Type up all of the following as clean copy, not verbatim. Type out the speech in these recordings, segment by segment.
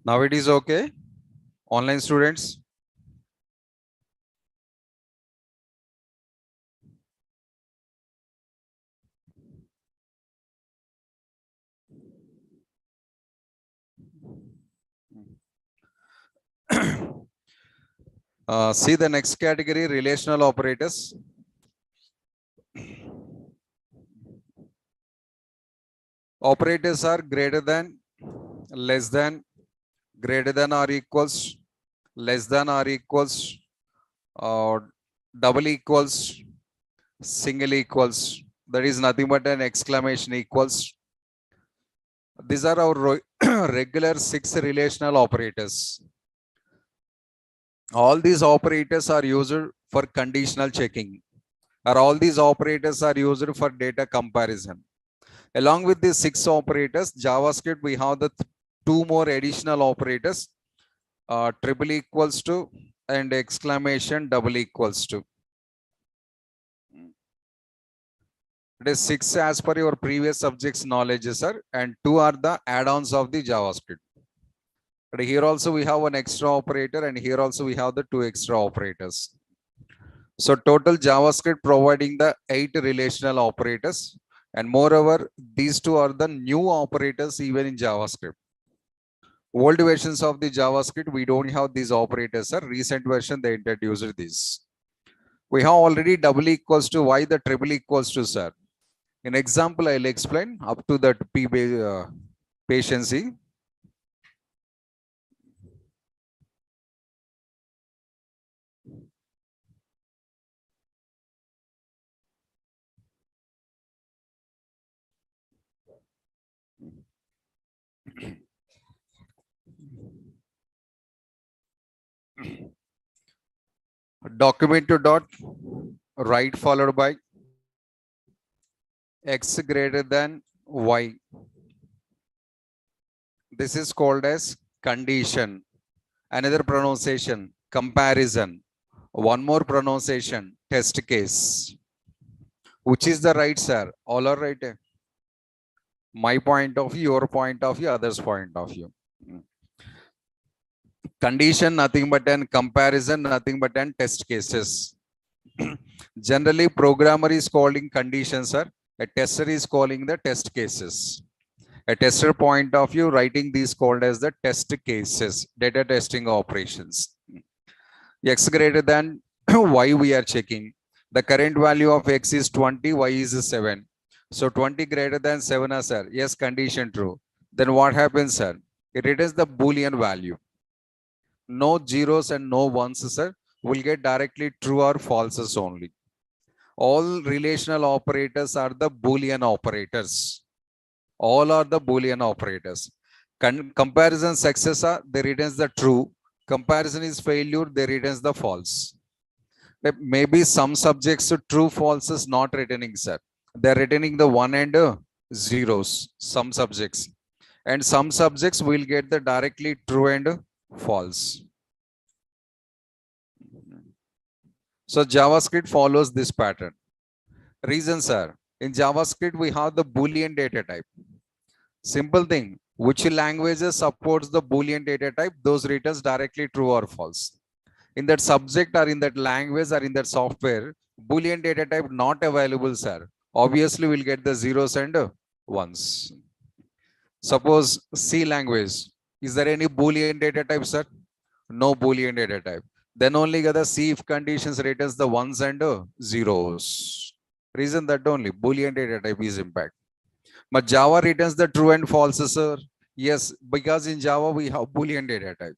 Now it is okay. Online students. See the next category, relational operators. Operators are greater than, less than, greater than or equals, less than or equals, double equals, single equals. That is nothing but an exclamation equals. These are our regular 6 relational operators. All these operators are used for conditional checking, or all these operators are used for data comparison. Along with these 6 operators, JavaScript, we have the 2 more additional operators, triple equals to and exclamation double equals to. It is 6 as per your previous subjects knowledge, sir, and 2 are the add-ons of the JavaScript. But here also we have one extra operator, and here also we have the 2 extra operators. So total JavaScript providing the 8 relational operators, and moreover, these 2 are the new operators even in JavaScript. Old versions of the JavaScript, we don't have these operators, sir. Recent version, they introduced this. We have already double equals to, why the triple equals to, sir? In example, I'll explain up to that patience. Document to dot, right followed by x greater than y. This is called as condition. Another pronunciation, comparison. One more pronunciation, test case. Which is the right, sir? All are right. My point of view, your point of view, others' point of view. Condition, nothing but an comparison, nothing but an test cases. Generally, programmer is calling conditions, sir. A tester is calling the test cases. A tester point of view, writing these called as the test cases, data testing operations. X greater than y we are checking. The current value of x is 20, y is 7. So 20 greater than 7, sir. Yes, condition true. Then what happens, sir? It returns the Boolean value. No zeros and no ones, sir. Will get directly true or falses only. All relational operators are the Boolean operators. All are the Boolean operators. Comparison success, they returns the true. Comparison is failure, they returns the false. Maybe some subjects true false is not returning, sir. They're returning the 1 and zeros, some subjects. And some subjects will get the directly true and false. So JavaScript follows this pattern. Reasons are, in JavaScript, we have the Boolean data type. Simple thing, which languages supports the Boolean data type, those returns directly true or false. In that subject or in that language or in that software, Boolean data type not available, sir. Obviously, we'll get the zeros and ones. Suppose C language, is there any Boolean data type, sir? No Boolean data type. Then only the C if conditions returns the ones and zeros. Reason that only Boolean data type is impact. But Java returns the true and false, sir. Yes, because in Java we have Boolean data type.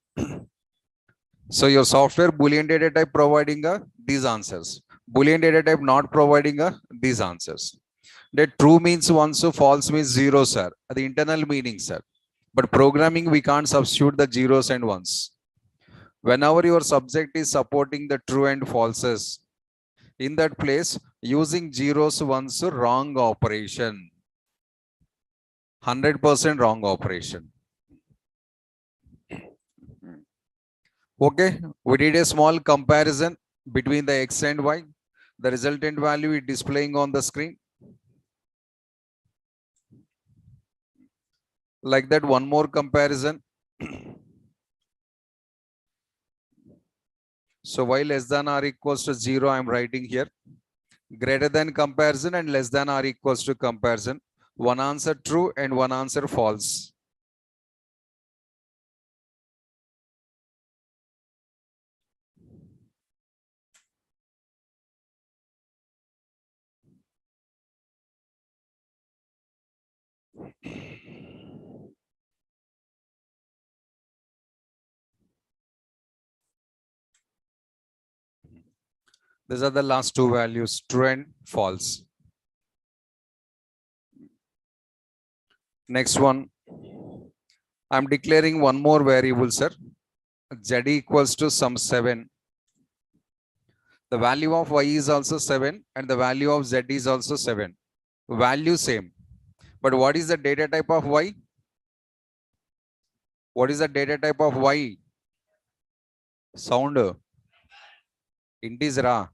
So your software Boolean data type providing these answers. Boolean data type not providing these answers. That true means one, so false means zero, sir. The internal meaning, sir. But programming, we can't substitute the zeros and ones. Whenever your subject is supporting the true and falses, in that place, using zeros, ones, wrong operation. 100% wrong operation. Okay, we did a small comparison between the x and y. The resultant value is displaying on the screen. Like that, one more comparison. So while less than or equals to 0, I'm writing here. Greater than comparison and less than or equals to comparison. One answer true and one answer false. These are the last two values, true and false. Next one, I'm declaring one more variable, sir. Z equals to some 7. The value of Y is also 7 and the value of Z is also 7. Value same. But what is the data type of Y? What is the data type of Y? Sound. Integer.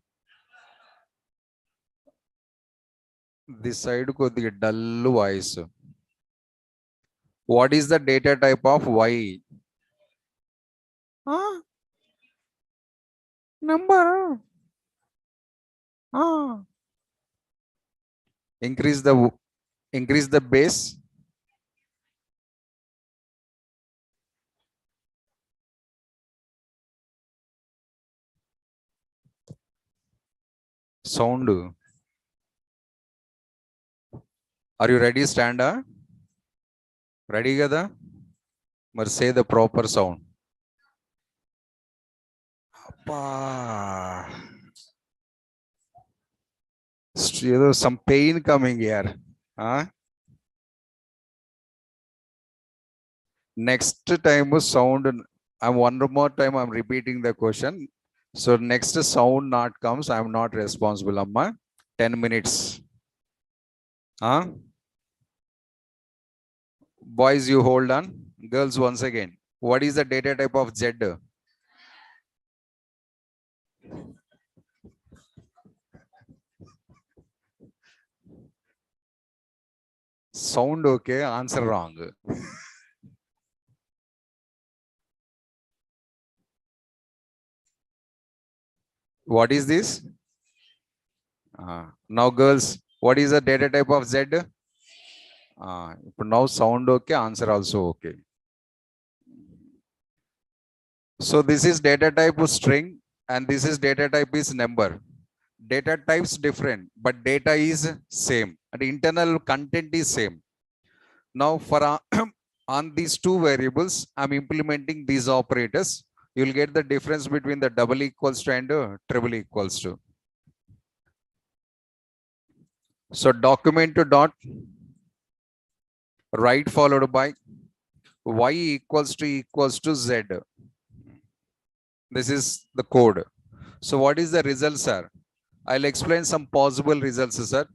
This side kodi dull voice. What is the data type of Y? Ah, number. Ah. Increase the base. Sound. Are you ready, Standa? Ready, Gada? But say the proper sound. Appa. Some pain coming here. Huh? Next time sound. I'm one more time. I'm repeating the question. So next sound not comes. I'm not responsible. Amma. 10 minutes. Huh? Boys, you hold on. Girls, once again. What is the data type of Z? Sound okay, answer wrong. What is this? Now, girls, what is the data type of Z? Now sound okay, answer also okay. So this is data type of string and this is data type is number. Data types different, but data is same and internal content is same. Now for on these two variables, I'm implementing these operators. You'll get the difference between the double equals to and triple equals to. So document to dot right followed by y equals to z. This is the code. So what is the result, sir? I'll explain some possible results, sir.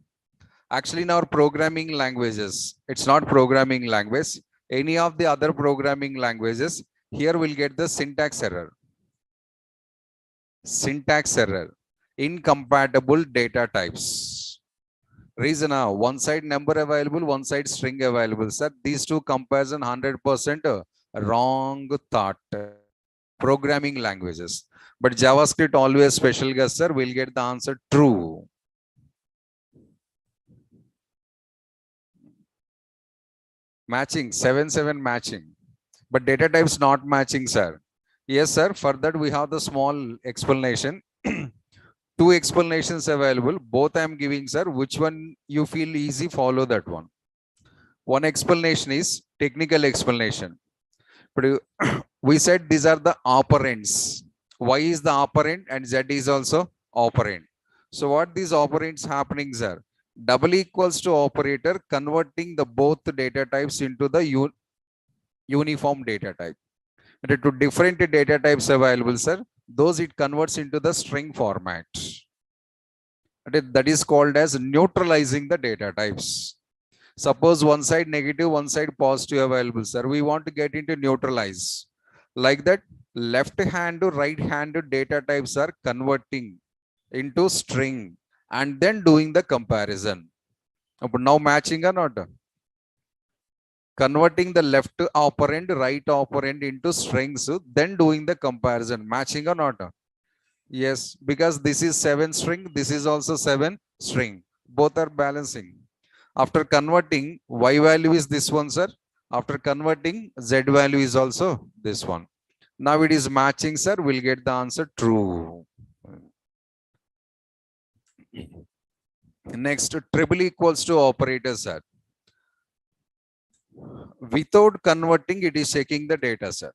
Actually, in our programming languages, it's not programming language. Any of the other programming languages, here we'll get the syntax error. Syntax error. Incompatible data types. Reason now, one side number available, one side string available, sir. These two comparison 100% wrong thought. Programming languages. But JavaScript always special guess, sir. We'll get the answer true. Matching, 7 matching. But data types not matching, sir. Yes, sir. For that, we have the small explanation. Two explanations available. Both I am giving, sir. Which one you feel easy, follow that one. One explanation is technical explanation. But we said these are the operands. Y is the operand and Z is also operand. So what these operands happening, sir? Double equals to operator converting the both data types into the uniform data type. And to different data types available, sir, those it converts into the string format. And that is called as neutralizing the data types. Suppose one side negative, one side positive available, sir. We want to get into neutralize. Like that, left hand to right hand data types are converting into string and then doing the comparison. Now matching or not? Converting the left operand, right operand into strings, then doing the comparison. Matching or not? Yes, because this is 7 string, this is also 7 string. Both are balancing. After converting, y value is this one, sir. After converting, z value is also this one. Now it is matching, sir. We'll get the answer true. Next, triple equals to operator, sir. Without converting, it is checking the data, sir.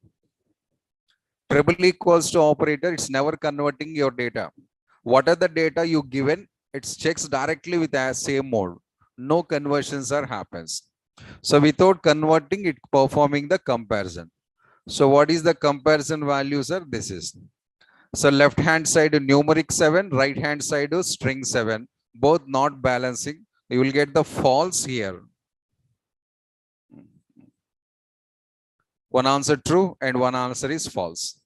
Triple equals to operator, it's never converting your data. What are the data you given? It checks directly with the same mode. No conversions are happens. So without converting, it performing the comparison. So what is the comparison value, sir? This is. So left hand side numeric 7, right hand side string 7. Both not balancing. You will get the false here. One answer true and one answer is false.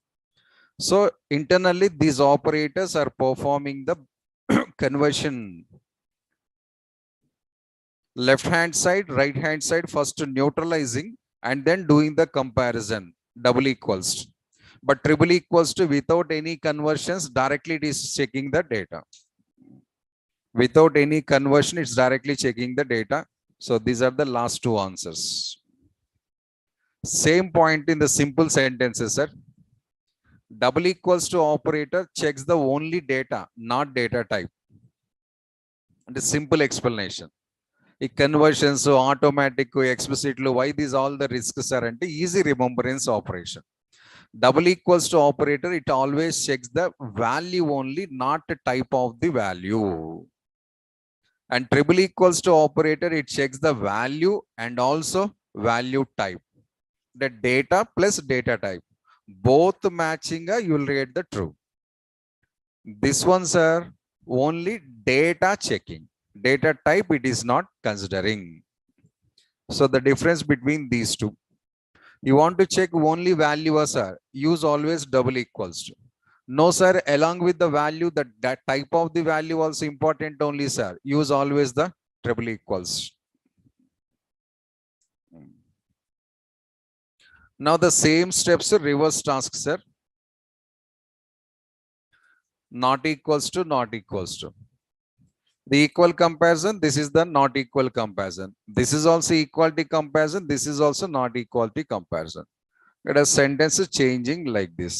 So internally, these operators are performing the conversion. Left hand side, right hand side, first neutralizing and then doing the comparison, double equals. But triple equals to without any conversions, directly it is checking the data. Without any conversion, it's directly checking the data. So these are the last two answers. Same point in the simple sentences, sir. Double equals to operator checks the only data, not data type. And a simple explanation. ఈ conversions automatic explicitly why these all the risks are అంటే easy remembrance operation. Double equals to operator, it always checks the value only, not the type of the value. And triple equals to operator, it checks the value and also value type. The data plus data type. Both matching, you will get the true. This ones are only data checking. Data type, it is not considering. So the difference between these two. You want to check only value, sir. Use always double equals to. No, sir. Along with the value, that type of the value also important only, sir. Use always the triple equals. Now the same steps reverse task, sir. Not equals to, not equals to. The equal comparison, this is the not equal comparison. This is also equality comparison. This is also not equality comparison. It has sentences changing like this.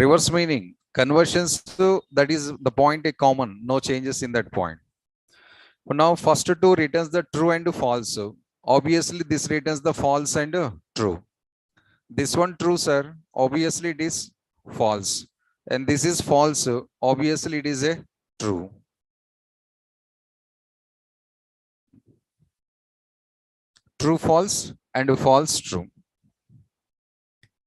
Reverse meaning, conversions to, that is the point a common, no changes in that point. Now first two returns the true and false. Obviously this returns the false and true. This one true, sir. Obviously it is false. And this is false. Obviously it is a true. True false and false true.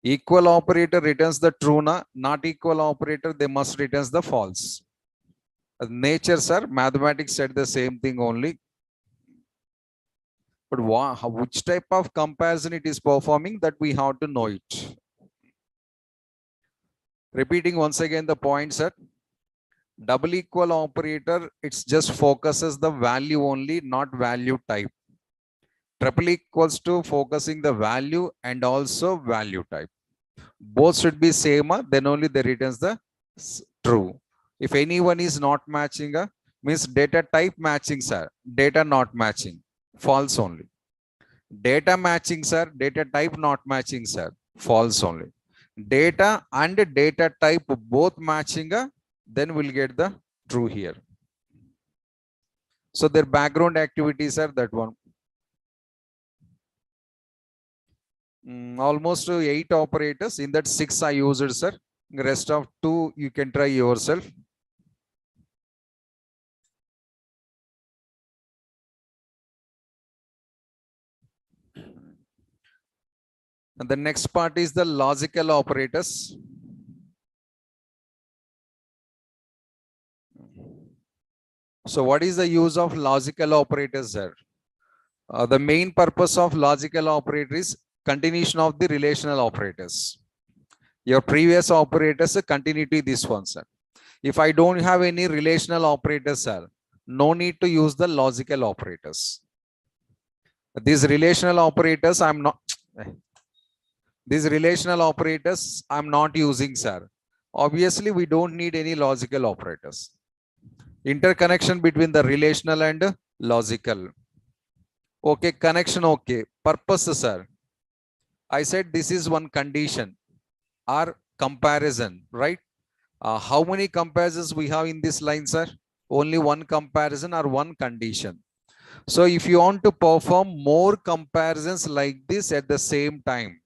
Equal operator returns the true, not equal operator, they must returns the false. Nature, sir, mathematics said the same thing only. But which type of comparison it is performing, that we have to know it. Repeating once again the point, sir. Double equal operator, it's just focuses the value only, not value type. Triple equals to focusing the value and also value type. Both should be same, then only they returns the true. If anyone is not matching, means data type matching, sir. Data not matching, false only. Data matching, sir. Data type not matching, sir. False only. Data and data type both matching, then we'll get the true here. So their background activities are that one. Almost 8 operators. In that 6 I used, sir. The rest of 2 you can try yourself. And the next part is the logical operators. So what is the use of logical operators, sir? The main purpose of logical operator is continuation of the relational operators. Your previous operators continuity this one, sir. If I don't have any relational operators, sir, no need to use the logical operators. These relational operators, These relational operators I'm not using, sir. Obviously we don't need any logical operators. Interconnection between the relational and logical. Okay, connection, okay. Purpose, sir. I said this is one condition or comparison, right? How many comparisons we have in this line, sir? Only one comparison or one condition. So if you want to perform more comparisons like this at the same time,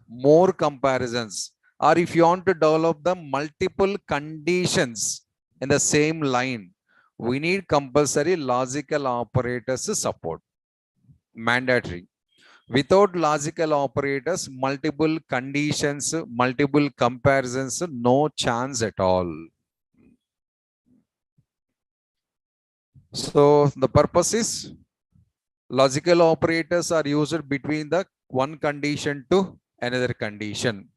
more comparisons, or if you want to develop the multiple conditions in the same line, we need compulsory logical operators support. Mandatory. Without logical operators, multiple conditions, multiple comparisons, no chance at all. So the purpose is logical operators are used between the one condition to another condition.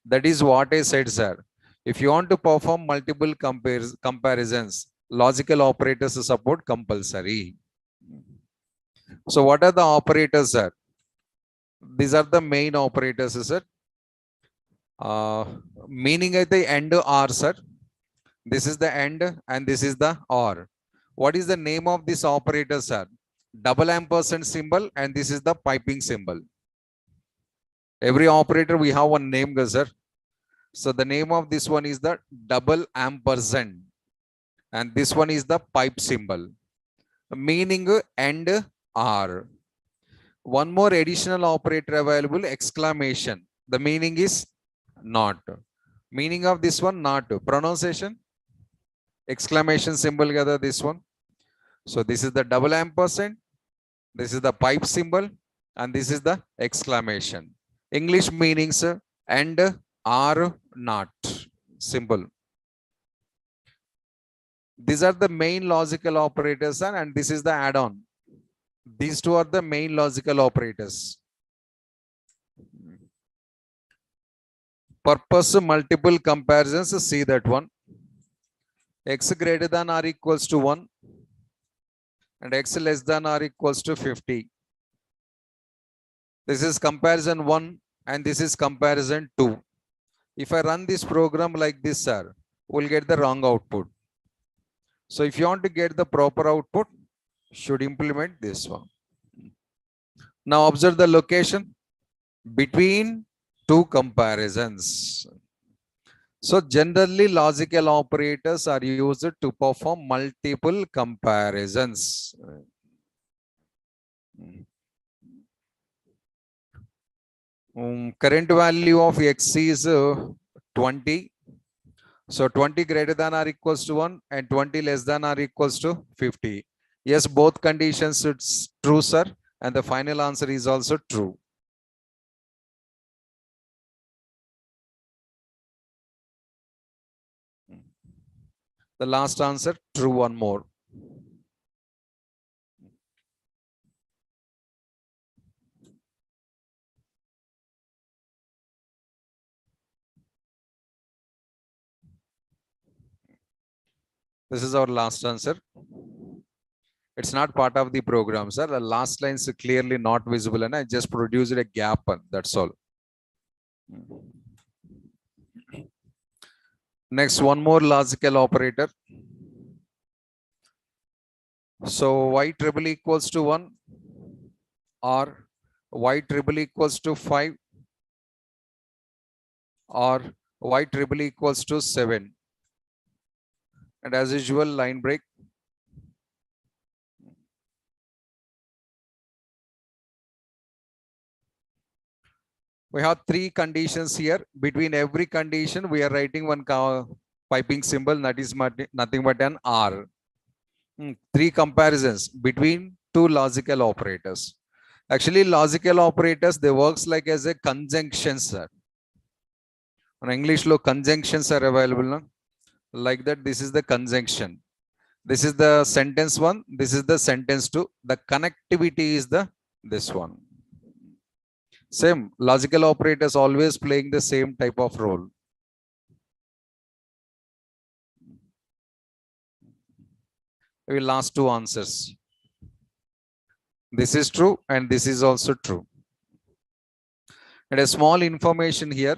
That is what I said, sir. If you want to perform multiple comparisons, logical operators support compulsory. So what are the operators, sir? These are the main operators, sir. Meaning at the end or, sir. This is the end and this is the or. What is the name of this operator, sir? Double ampersand symbol, and this is the piping symbol. Every operator we have one name, sir. So the name of this one is the double ampersand, and this one is the pipe symbol, meaning and or. One more additional operator available, exclamation. The meaning is not. Meaning of this one, not. Pronunciation, exclamation symbol gather this one. So this is the double ampersand, this is the pipe symbol, and this is the exclamation. English meanings and are not. Simple. These are the main logical operators, and this is the add-on. These two are the main logical operators. Purpose multiple comparisons, see that one. X greater than or equals to 1 and x less than or equals to 50. This is comparison 1 and this is comparison 2. If I run this program like this, sir, we'll get the wrong output. So if you want to get the proper output, should implement this one. Now observe the location between two comparisons. So generally logical operators are used to perform multiple comparisons. Current value of x is 20. So 20 greater than or equals to 1 and 20 less than or equals to 50. Yes, both conditions it's true, sir. And the final answer is also true. The last answer, true, one more. This is our last answer. It's not part of the program, sir. The last line is clearly not visible and I just produced a gap. That's all. Next, one more logical operator. So y triple equals to 1 or y triple equals to 5 or y triple equals to 7. And as usual, line break. We have three conditions here. Between every condition, we are writing one piping symbol, that is nothing but an R. Three comparisons between two logical operators. Actually, logical operators, they works like as a conjunction, sir. In English, conjunctions are available. No? Like that, this is the conjunction. This is the sentence 1. This is the sentence 2. The connectivity is the this one. Same logical operators always playing the same type of role. We will last two answers. This is true and this is also true. And a small information here,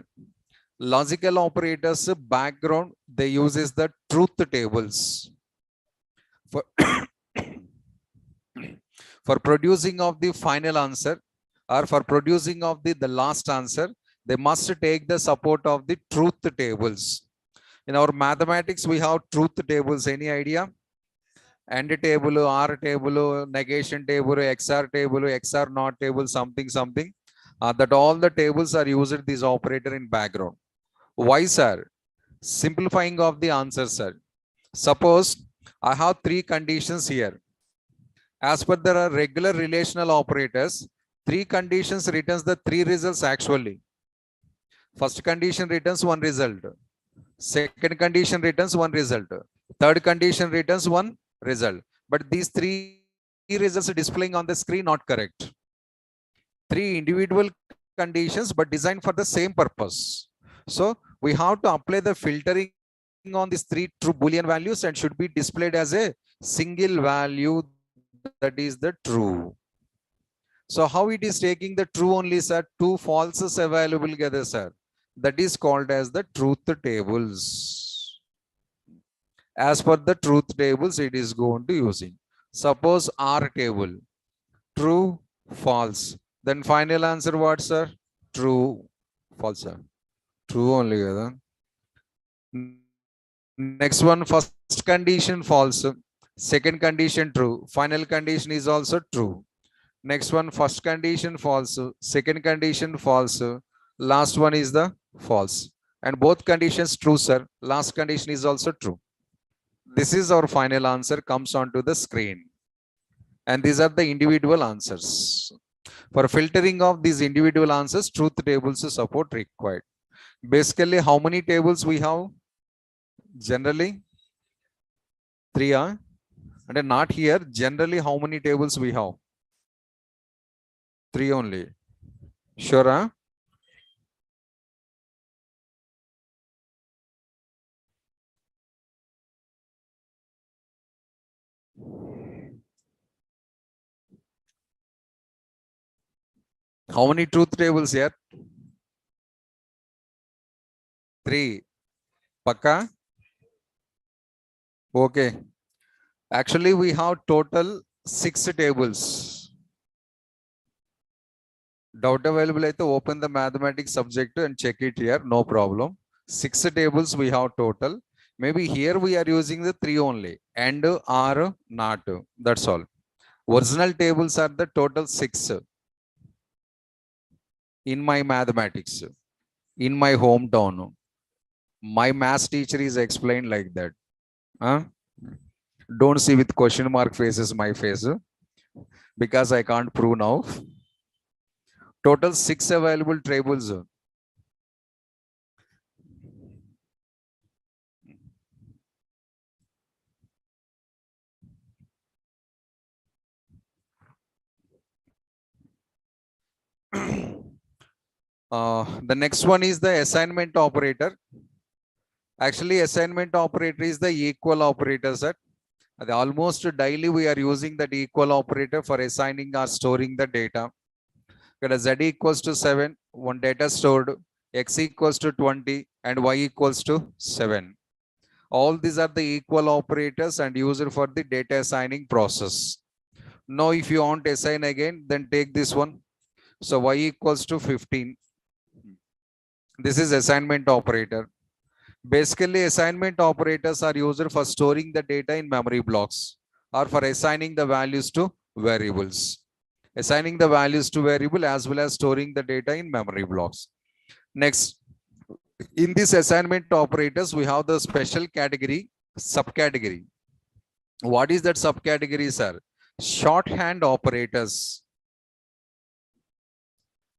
logical operators background they use is the truth tables for, for producing of the final answer or for producing of the last answer, they must take the support of the truth tables. In our mathematics, we have truth tables. Any idea? AND table, OR table, negation table, XR table, XR not table, something, something. That all the tables are used this operator in background. Why, sir? Simplifying of the answer, sir. Suppose I have three conditions here. As per the regular relational operators, three conditions returns the three results actually. First condition returns one result. Second condition returns one result. Third condition returns one result. But these three results displaying on the screen not correct. Three individual conditions but designed for the same purpose. So we have to apply the filtering on these three true Boolean values and should be displayed as a single value, that is the true. So how it is taking the true only, sir? Two falses available together, sir. That is called as the truth tables. As per the truth tables, it is going to using. Suppose R table, true, false. Then final answer what, sir? True, false, sir. True only. Next one, first condition false. Second condition true. Final condition is also true. Next one, first condition false. Second condition false. Last one is the false. And both conditions true, sir. Last condition is also true. This is our final answer comes onto the screen. And these are the individual answers. For filtering of these individual answers, truth tables support required. Basically, how many tables we have? Generally, three are. And not here. Generally, how many tables we have? Three only. Sure, huh? How many truth tables here? Three. Paka? Okay. Actually, we have total 6 tables. Doubt available, open the mathematics subject and check it here. No problem. 6 tables we have total. Maybe here we are using the 3 only. And or not. That's all. Original tables are the total 6 in my mathematics. In my hometown. My math teacher is explained like that. Huh? Don't see with question mark faces my face because I can't prove now. Total 6 available tables. The next one is the assignment operator. Actually, assignment operator is the equal operator, sir. Almost daily we are using that equal operator for assigning or storing the data. Z equals to 7, one data stored, X equals to 20, and Y equals to 7. All these are the equal operators and used for the data assigning process. Now, if you want to assign again, then take this one. So Y equals to 15. This is assignment operator. Basically, assignment operators are used for storing the data in memory blocks or for assigning the values to variables. Assigning the values to variable as well as storing the data in memory blocks. Next, in this assignment operators, we have the special category, subcategory. What is that subcategory, sir? Shorthand operators.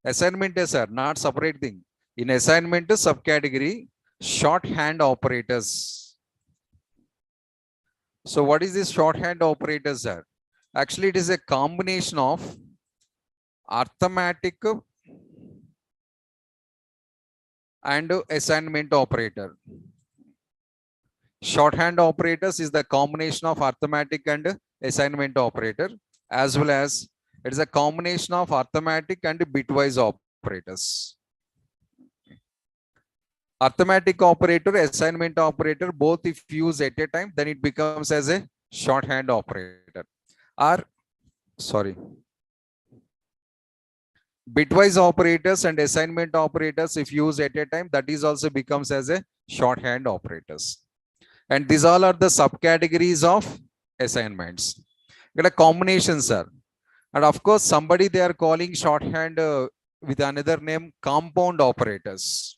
Assignment is, sir, not separate thing. In assignment subcategory, shorthand operators. So what is this shorthand operators, sir? Actually, it is a combination of arithmetic and assignment operator. Shorthand operators is the combination of arithmetic and assignment operator, as well as it is a combination of arithmetic and bitwise operators. Arithmetic operator, assignment operator, both if used at a time, then it becomes as a shorthand operator. Or, sorry, bitwise operators and assignment operators, if used at a time, that is also becomes as a shorthand operators. And these all are the subcategories of assignments. Get a combinations, sir. And of course, somebody they are calling shorthand with another name, compound operators.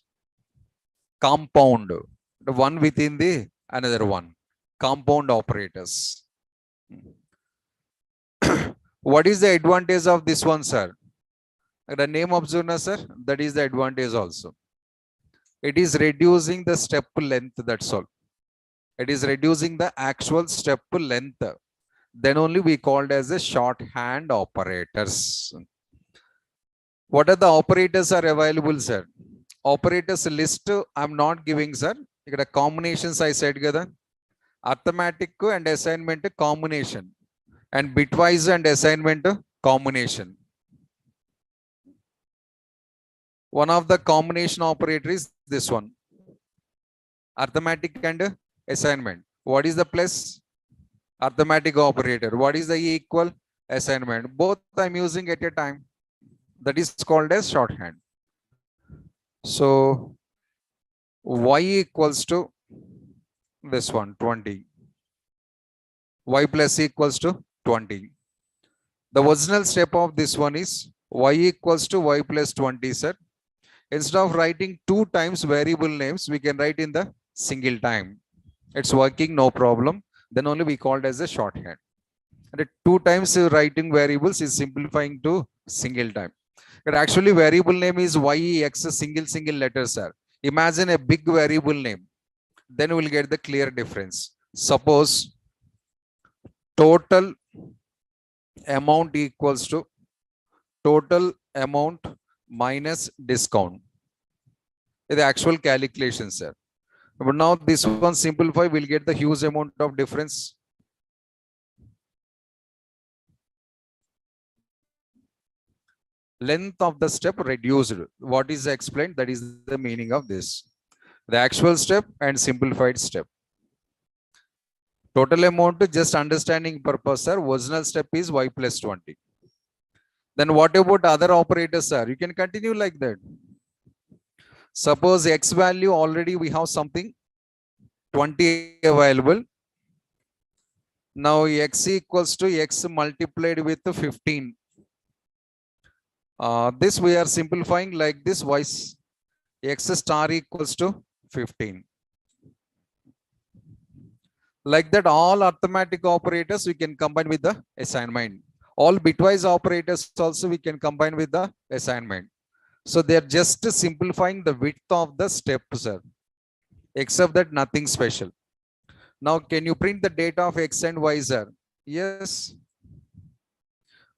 Compound, the one within the another one. Compound operators. What is the advantage of this one, sir? The name observer, sir, that is the advantage also. It is reducing the step length, that's all. It is reducing the actual step length. Then only we called as a shorthand operators. What are the operators are available, sir? Operators list I'm not giving, sir. Ikkada combinations I said kada. Arithmetic and assignment combination. And bitwise and assignment combination. One of the combination operator is this one. Arithmetic and assignment. What is the plus? Arithmetic operator. What is the equal? Assignment. Both I'm using at a time. That is called as shorthand. So y equals to this one 20. Y plus equals to 20. The original step of this one is y equals to y plus 20, sir. Instead of writing 2 times variable names, we can write in the single time. It's working, no problem. Then only we called as a shorthand. And 2 times writing variables is simplifying to single time. But actually variable name is y, x, single letter, sir. Imagine a big variable name. Then we'll get the clear difference. Suppose total amount equals to total amount minus discount. The actual calculation, sir. But now this one simplify, we'll get the huge amount of difference. Length of the step reduced. What is explained? That is the meaning of this. The actual step and simplified step. Total amount, just understanding purpose, sir. Original step is y plus 20. Then what about other operators, sir? You can continue like that. Suppose x value already we have something 20 available. Now x equals to x multiplied with 15. This we are simplifying like this, y x star equals to 15. Like that, all arithmetic operators we can combine with the assignment. All bitwise operators also we can combine with the assignment. So they are just simplifying the width of the step, sir. Except that nothing special. Now, can you print the data of x and y, sir? Yes.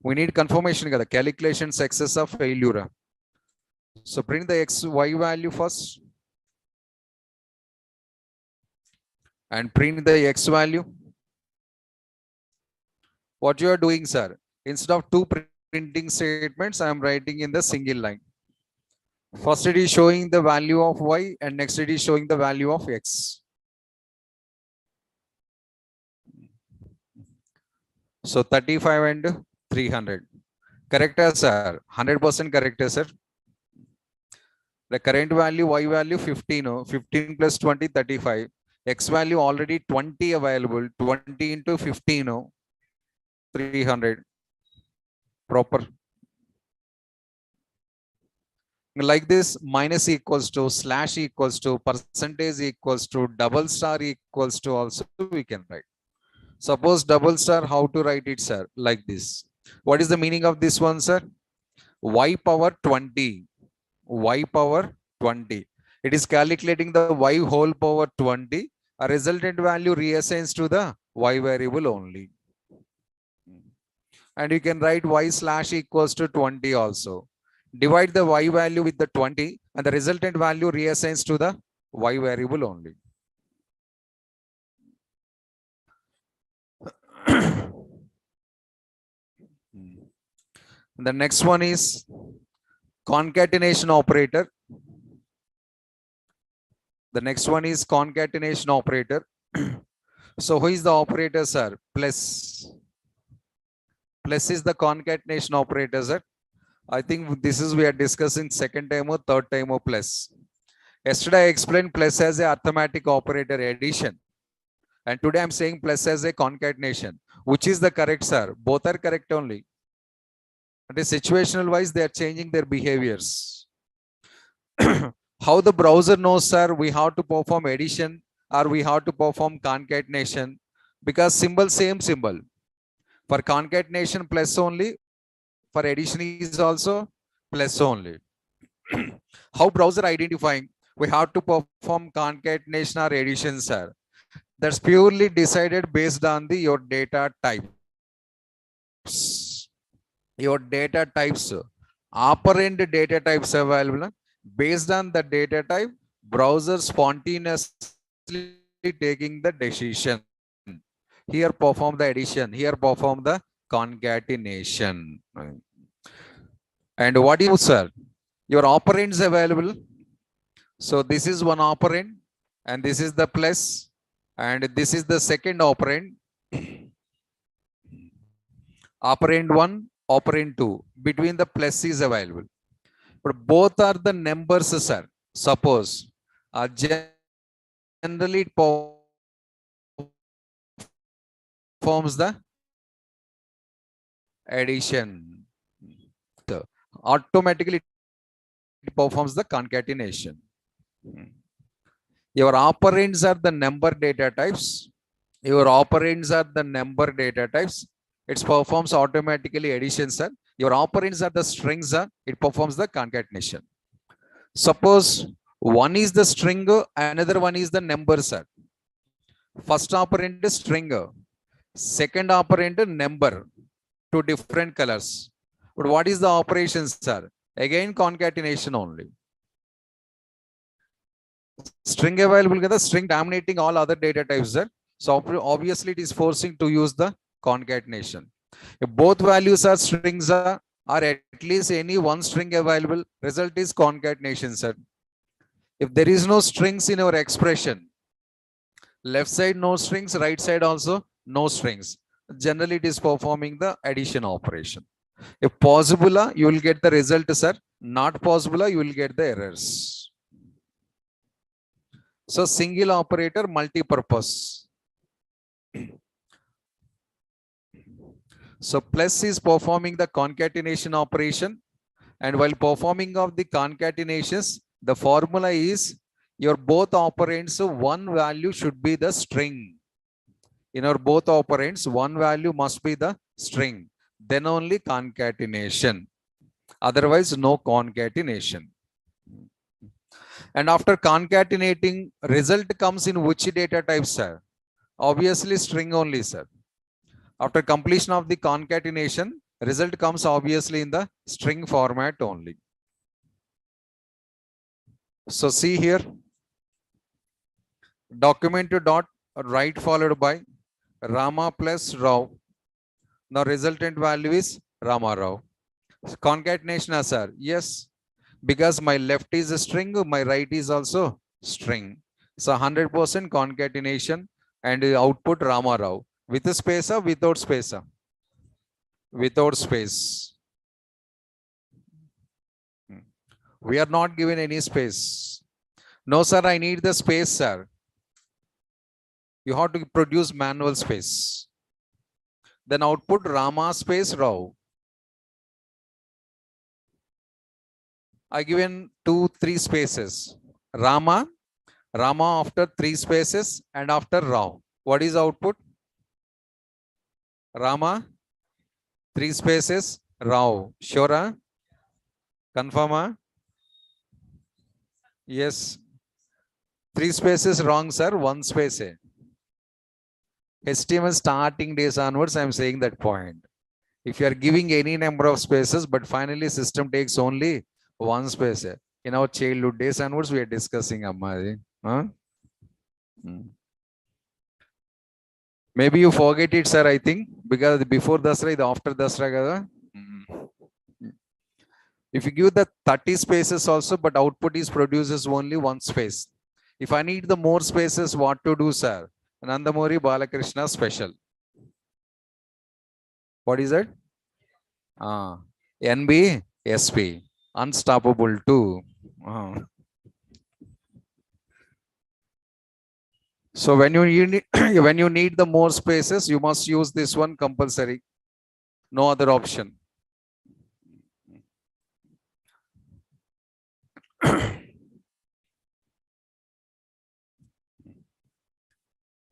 We need confirmation. The calculation success of failure. So print the x, y value first. And print the x value. What you are doing, sir? Instead of 2 printing statements, I am writing in the single line. First it is showing the value of y and next it is showing the value of x. So 35 and 300. Correct, sir. 100% correct, sir. The current value, y value 15. 15 plus 20, 35. X value already 20 available. 20 into 15. 300. Proper. Like this, minus equals to, slash equals to, percentage equals to, double star equals to also we can write. Suppose double star, how to write it, sir? Like this. What is the meaning of this one, sir? Y power 20. Y power 20. It is calculating the y whole power 20. A resultant value reassigns to the y variable only. And you can write y slash equals to 20 also. Divide the y value with the 20 and the resultant value reassigns to the y variable only. The next one is concatenation operator. The next one is concatenation operator. So who is the operator, sir? Plus. Plus is the concatenation operator, sir. I think this is we are discussing second time or third time or plus. Yesterday I explained plus as a arithmetic operator addition. And today I'm saying plus as a concatenation. Which is the correct, sir? Both are correct only. But situational wise, they are changing their behaviors. How the browser knows, sir, we have to perform addition or we have to perform concatenation, because symbol same symbol. For concatenation plus only, for addition is also plus only. How browser identifying? We have to perform concatenation or addition, sir. That's purely decided based on the your data types. Your data types, operand data types available. Based on the data type, browser spontaneously taking the decision. Here perform the addition, here perform the concatenation. And what is, sir? Your operands available. So this is one operand, and this is the plus, and this is the second operand. Operand 1, operand 2. Between the plus is available. But both are the numbers, sir. Suppose generally it performs the addition. Automatically it performs the concatenation. Your operands are the number data types. Your operands are the number data types. It performs automatically addition, sir. Your operands are the strings, sir. It performs the concatenation. Suppose one is the string, another one is the number, sir. First operand is string, second operand number, two different colors. But what is the operation, sir? Again, concatenation only. String available, string dominating all other data types, sir. So obviously it is forcing to use the concatenation. If both values are strings, or at least any one string available, result is concatenation, sir. If there is no strings in our expression, left side no strings, right side also no strings, generally it is performing the addition operation. If possible, you will get the result, sir. Not possible, you will get the errors. So single operator, multi-purpose. So plus is performing the concatenation operation, and while performing of the concatenations, the formula is your both operands, one value should be the string. In our both operands, one value must be the string. Then only concatenation. Otherwise, no concatenation. And after concatenating, result comes in which data type, sir? Obviously, string only, sir. After completion of the concatenation, result comes obviously in the string format only. So see here, document dot write followed by Rama plus Rao. Now resultant value is Rama Rao. Concatenation, sir? Yes, because my left is a string, my right is also string. So 100% concatenation, and output Rama Rao. With a space or without space? Without space. We are not given any space. No, sir, I need the space, sir. You have to produce manual space. Then output Rama space Rao. I given 2-3 spaces. Rama after 3 spaces, and after Rao. What is output? Rama, 3 spaces, Rao. Sure? Confirm? Yes. 3 spaces wrong, sir. 1 space. HTML starting days onwards, I am saying that point. If you are giving any number of spaces, but finally system takes only 1 space. In our childhood days onwards, we are discussing Amma. Huh? Maybe you forget it, sir, I think, because before Dasra, after Dasra. If you give the 30 spaces also, but output is produces only 1 space. If I need the more spaces, what to do, sir? Nandamuri Balakrishna special. What is it? NB, SP. Unstoppable 2. So when you need when you need the more spaces, you must use this one compulsory. No other option.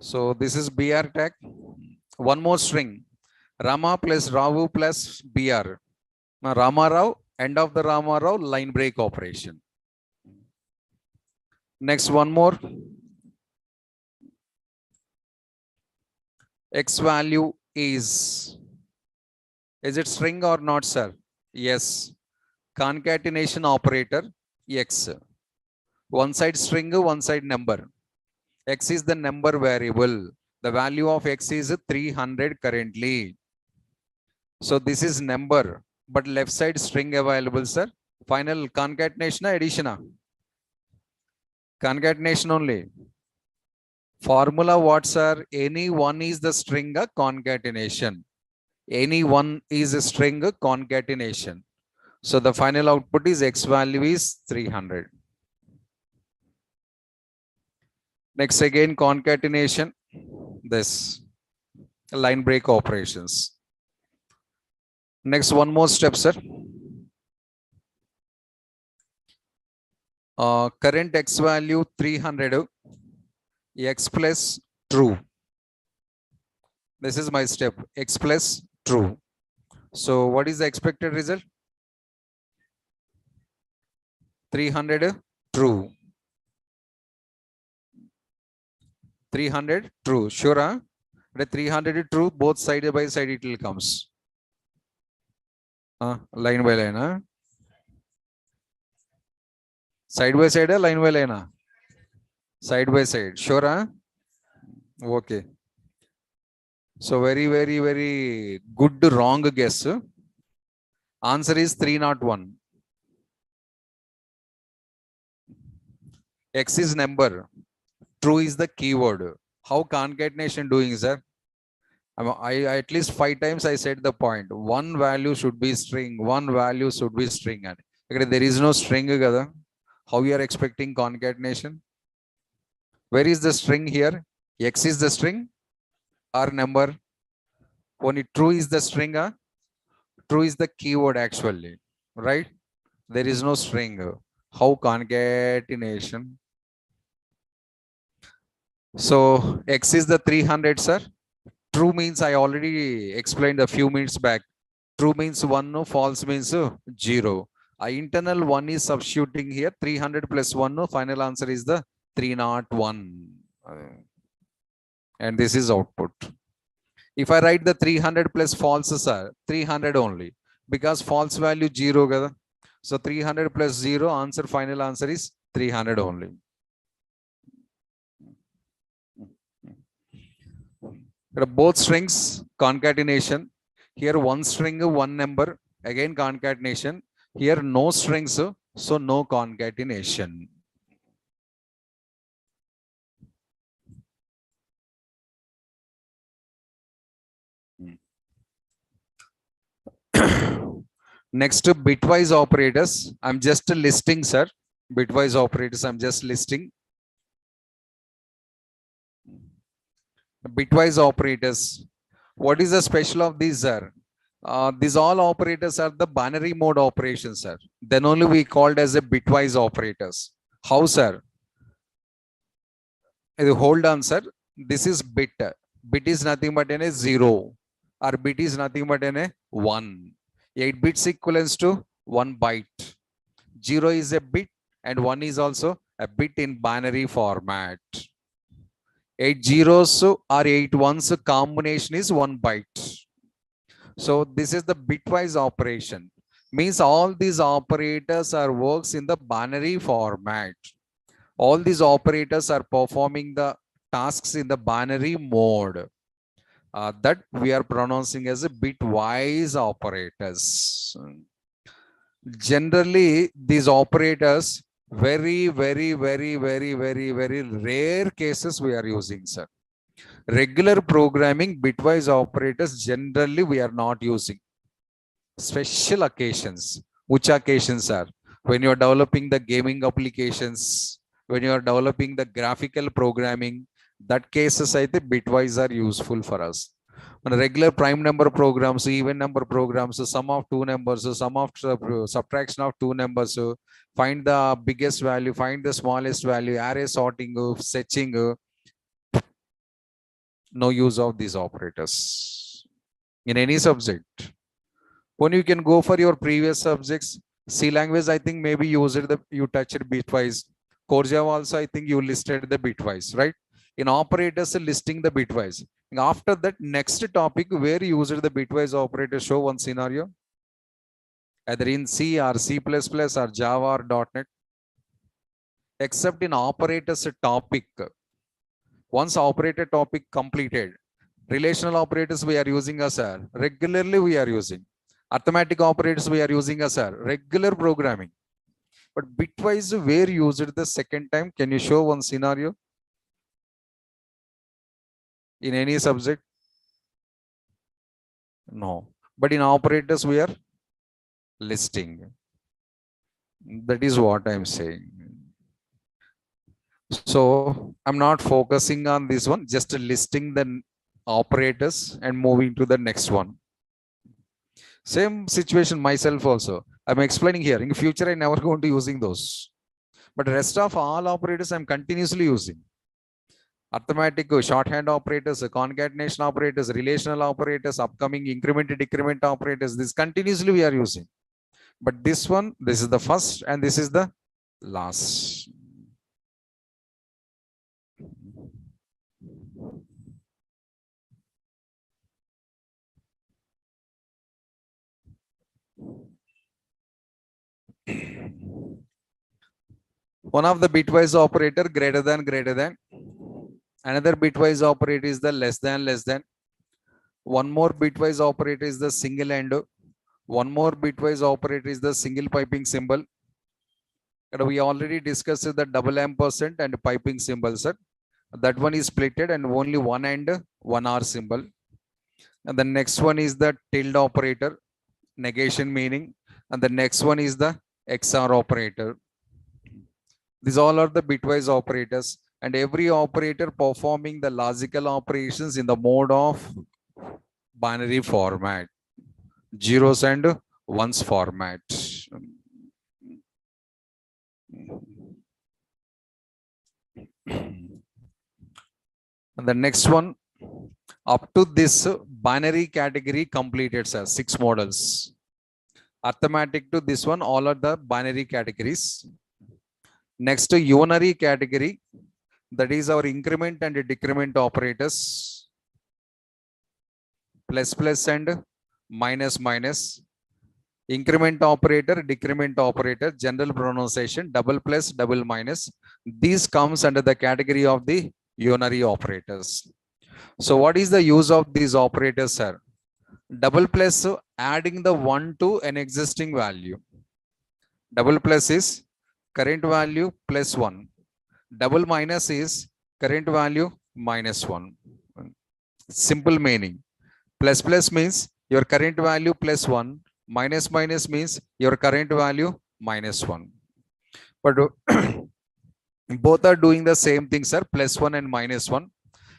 So this is BR tag. One more string. Rama plus Ravu plus BR. Now Rama Rao, end of the Rama Rao, line break operation. Next one more. X value is it string or not, sir? Yes. Concatenation operator X. One side string, one side number. X is the number variable. The value of X is 300 currently. So this is number, but left side string available, sir. Final concatenation addition. Concatenation only. Formula what, sir? Any one is the string concatenation. Any one is a string concatenation. So the final output is X value is 300. Next again concatenation. This line break operations. Next one more step, sir. Current X value 300. X plus true. This is my step. X plus true. So what is the expected result? 300 true. 300 true. Sure, huh? The 300 true, both side by side it will comes. Line by line. Huh? Side by side, line by line. Side by side. Sure, huh? Okay. So very, very, very good wrong guess. Answer is 301. X is number. True is the keyword. How concatenation doing, sir? I at least 5 times I said the point. One value should be string. One value should be string. There is no string. How you are expecting concatenation? Where is the string here? X is the string or number? Only true is the string. True is the keyword actually. Right? There is no string. How concatenation? So X is the 300, sir. True means I already explained a few minutes back. True means 1, false means 0. Internal 1 is substituting here. 300 plus 1, final answer is the 301. And this is output. If I write the 300 plus false, sir, 300 only. Because false value 0. So 300 plus 0, answer, final answer is 300 only. Both strings concatenation. Here one string, one number, again concatenation. Here no strings, so no concatenation. Next, bitwise operators. I'm just listing, sir. Bitwise operators, I'm just listing. Bitwise operators. What is the special of these, sir? These all operators are the binary mode operations, sir. Then only we called as a bitwise operators. How, sir? Hold on, sir. This is bit. Bit is nothing but a 0. Or bit is nothing but a 1. 8 bits equivalents to 1 byte. 0 is a bit and 1 is also a bit in binary format. 8 zeros or 8 ones combination is 1 byte. So this is the bitwise operation. Means all these operators are works in the binary format. All these operators are performing the tasks in the binary mode. That we are pronouncing as a bitwise operators. Generally, these operators Very, very, very, very, very, very rare cases we are using, sir. Regular programming, bitwise operators, generally we are not using. Special occasions. Which occasions are? When you are developing the gaming applications, when you are developing the graphical programming, that cases I think bitwise are useful for us. On regular prime number programs, even number programs, so sum of two numbers, so sum of subtraction of two numbers, so find the biggest value, find the smallest value, array sorting, setching, no use of these operators in any subject. When you can go for your previous subjects, C language, I think maybe you touched bitwise. Core Java also, I think you listed the bitwise, right? In operators, listing the bitwise. After that, next topic where you used the bitwise operator, show one scenario, either in C or C++ or Java or .NET, except in operators topic. Once operator topic completed, relational operators we are using as a regularly we are using. Arithmetic operators we are using as a regular programming. But bitwise where used the second time? Can you show one scenario in any subject? No. But in operators we are listing. That is what I'm saying. So I'm not focusing on this one, just listing the operators and moving to the next one. Same situation myself also. I'm explaining here. In future, I never going to using those. But rest of all operators, I'm continuously using. Arithmetic, shorthand operators, concatenation operators, relational operators, upcoming increment, decrement operators. This continuously we are using. But this one, this is the first and this is the last. One of the bitwise operator greater than. Another bitwise operator is the less than. One more bitwise operator is the single and. One more bitwise operator is the single piping symbol. And we already discussed the double ampersand and piping symbol, sir. That one is splitted and only one and one R symbol. And the next one is the tilde operator, negation meaning. And the next one is the XR operator. These all are the bitwise operators, and every operator performing the logical operations in the mode of binary format, zeros and ones format. And the next one, up to this binary category completed, sir, 6 models. Arithmetic to this one, all are the binary categories. Next to unary category, that is our increment and decrement operators, plus and minus, increment operator, decrement operator, general pronunciation, double plus, double minus. These comes under the category of the unary operators. So what is the use of these operators, sir? Double plus, adding the 1 to an existing value. Double plus is current value plus 1. Double minus is current value minus 1. Simple meaning. Plus means your current value plus 1. Minus means your current value minus 1. But both are doing the same thing, sir. Plus 1 and minus 1.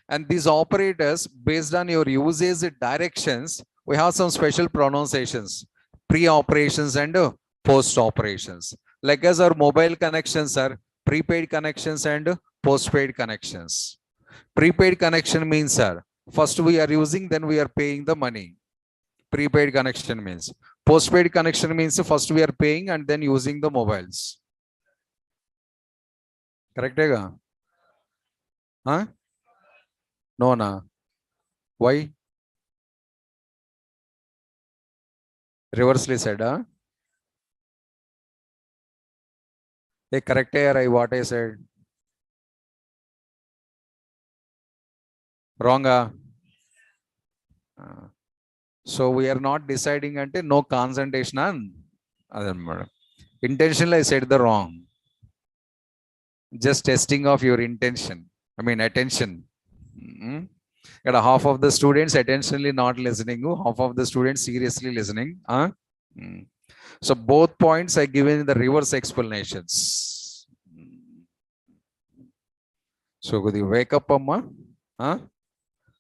And these operators, based on your usage directions, we have some special pronunciations. Pre-operations and post-operations. Like as our mobile connections are prepaid connections and postpaid connections. Prepaid connection means, sir, first we are using, then we are paying the money. Prepaid connection means. Postpaid connection means first we are paying and then using the mobiles. Correct? Huh? No, na. Why? Reversely said, huh? Hey, correct I what I said. Wrong. So we are not deciding until no concentration on. Intentionally I said the wrong. Just testing of your intention. I mean, attention. Half of the students attentionally not listening, half of the students seriously listening. Huh? Mm. So both points are given in the reverse explanations. So could you wake up, Amma? Huh?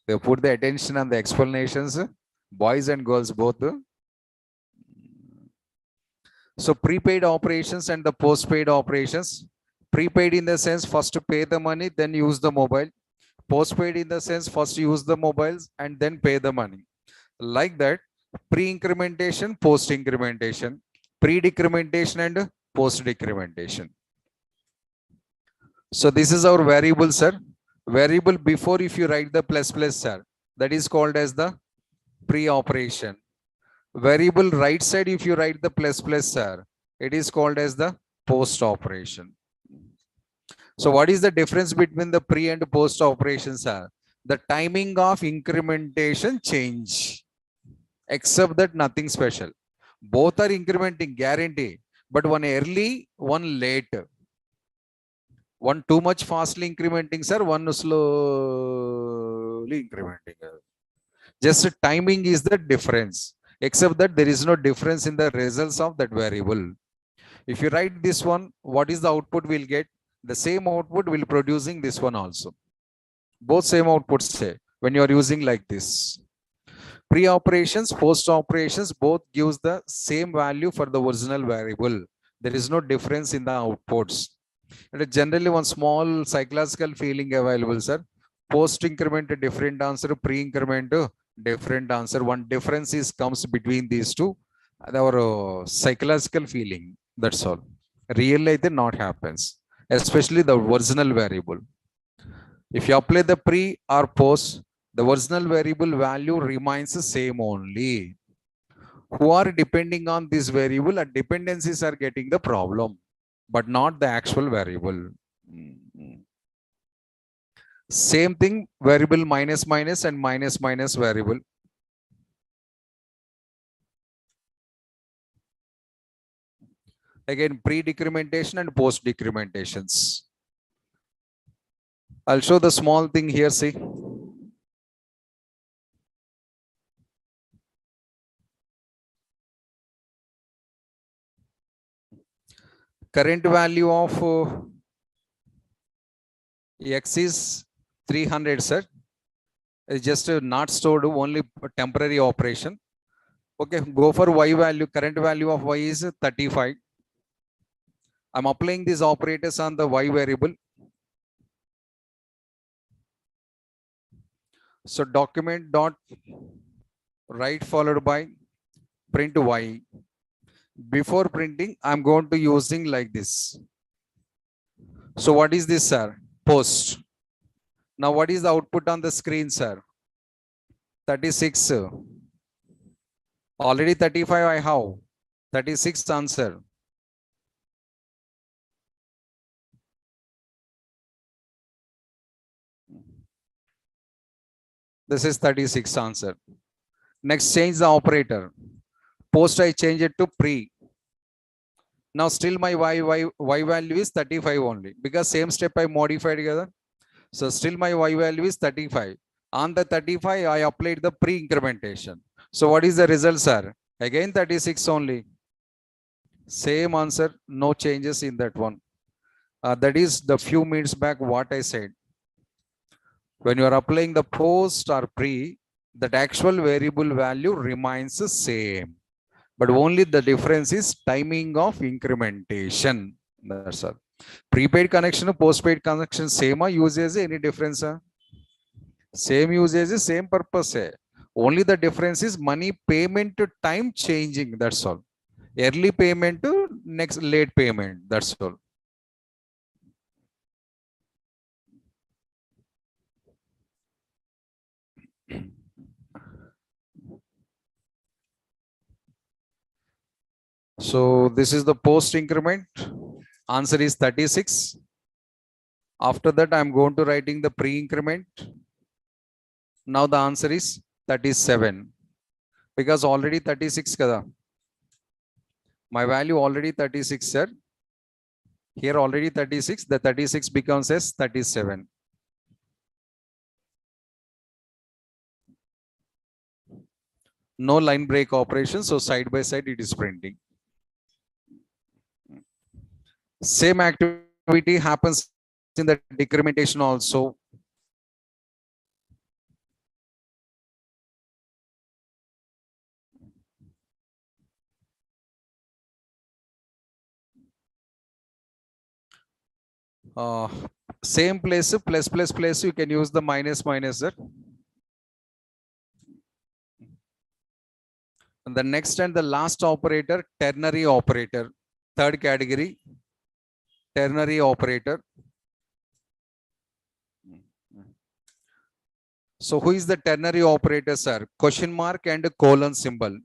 They put the attention on the explanations, boys and girls both. So prepaid operations and the postpaid operations. Prepaid in the sense first to pay the money, then use the mobile. Postpaid in the sense first use the mobiles and then pay the money. Like that, pre-incrementation, post-incrementation, pre-decrementation and post-decrementation. So this is our variable, sir. Variable before if you write the plus plus, sir, that is called as the pre-operation. Variable right side if you write the plus plus, sir, it is called as the post-operation. So what is the difference between the pre and post operations, sir? The timing of incrementation change, except that nothing special. Both are incrementing, guarantee, but one early, one late. One too much fastly incrementing, sir, one slowly incrementing. Just timing is the difference, except that there is no difference in the results of that variable. If you write this one, what is the output we'll get? The same output will producing this one also. Both same outputs say when you are using like this. Pre-operations, post-operations, both gives the same value for the original variable. There is no difference in the outputs. And generally one small psychological feeling available, sir. Post-increment, different answer, pre-increment, different answer. One difference is comes between these two. Our psychological feeling, that's all. Really, it not happens, especially the original variable. If you apply the pre or post, the original variable value remains the same only. Who are depending on this variable and dependencies are getting the problem, but not the actual variable. Same thing, variable minus minus and minus minus variable. Again, pre-decrementation and post-decrementations. I'll show the small thing here, see. Current value of X is 300, sir. It's just not stored, only temporary operation. Okay, go for Y value. Current value of Y is 35. I'm applying these operators on the Y variable. So document dot write followed by print Y. Before printing, I'm going to using like this. So what is this, sir? Post. Now what is the output on the screen, sir? 36. Already 35 I have. 36 answer. This is 36 answer. Next, change the operator. Post I change it to pre. Now still my y value is 35 only because same step I modified together. So still my y value is 35. On the 35 I applied the pre-incrementation. So what is the result, sir? Again 36 only. Same answer, no changes in that one. That is the few minutes back what I said. When you are applying the post or pre, that actual variable value remains the same. But only the difference is timing of incrementation. That's all. Prepaid connection, postpaid connection, same usage, any difference? Same usage, same purpose. Only the difference is money payment time changing. That's all. Early payment to next late payment. That's all. So this is the post increment. Answer is 36. After that, I'm going to writing the pre-increment. Now the answer is 37. Because already 36 kada. My value already 36, sir. Here already 36, the 36 becomes as 37. No line break operation, so side by side it is printing. Same activity happens in the decrementation also. Same place, plus, you can use the minus there. And the next and the last operator, ternary operator. Third category, ternary operator. So who is the ternary operator, sir? Question mark and colon symbol.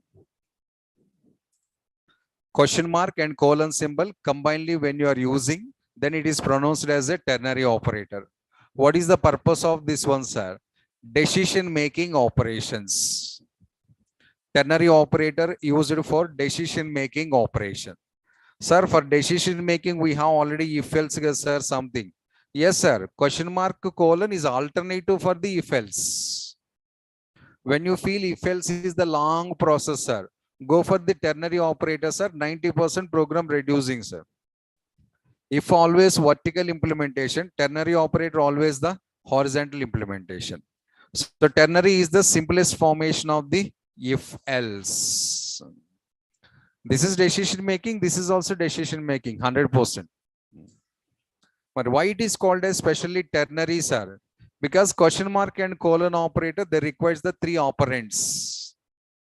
Question mark and colon symbol combinedly when you are using, then it is pronounced as a ternary operator. What is the purpose of this one, sir? Decision making operations. Ternary operator used for decision making operation. Sir, for decision making, we have already if else, sir, something. Yes, sir. Question mark colon is alternative for the if else. When you feel if else is the long process, sir, go for the ternary operator, sir. 90% program reducing, sir. If always vertical implementation, ternary operator always the horizontal implementation. So ternary is the simplest formation of the if else. This is decision making. This is also decision making, 100%. But why it is called as specially ternary, sir? Because question mark and colon operator, they requires the 3 operands.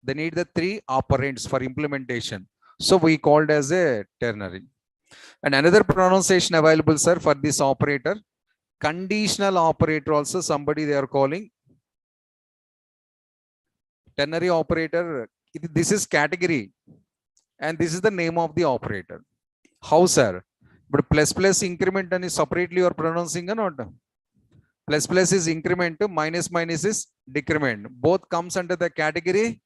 They need the 3 operands for implementation. So we called as a ternary. And another pronunciation available, sir, for this operator, conditional operator also somebody they are calling. Ternary operator, this is category. And this is the name of the operator. How, sir? But plus increment and is separately you are pronouncing or not? Plus is increment, minus is decrement. Both comes under the category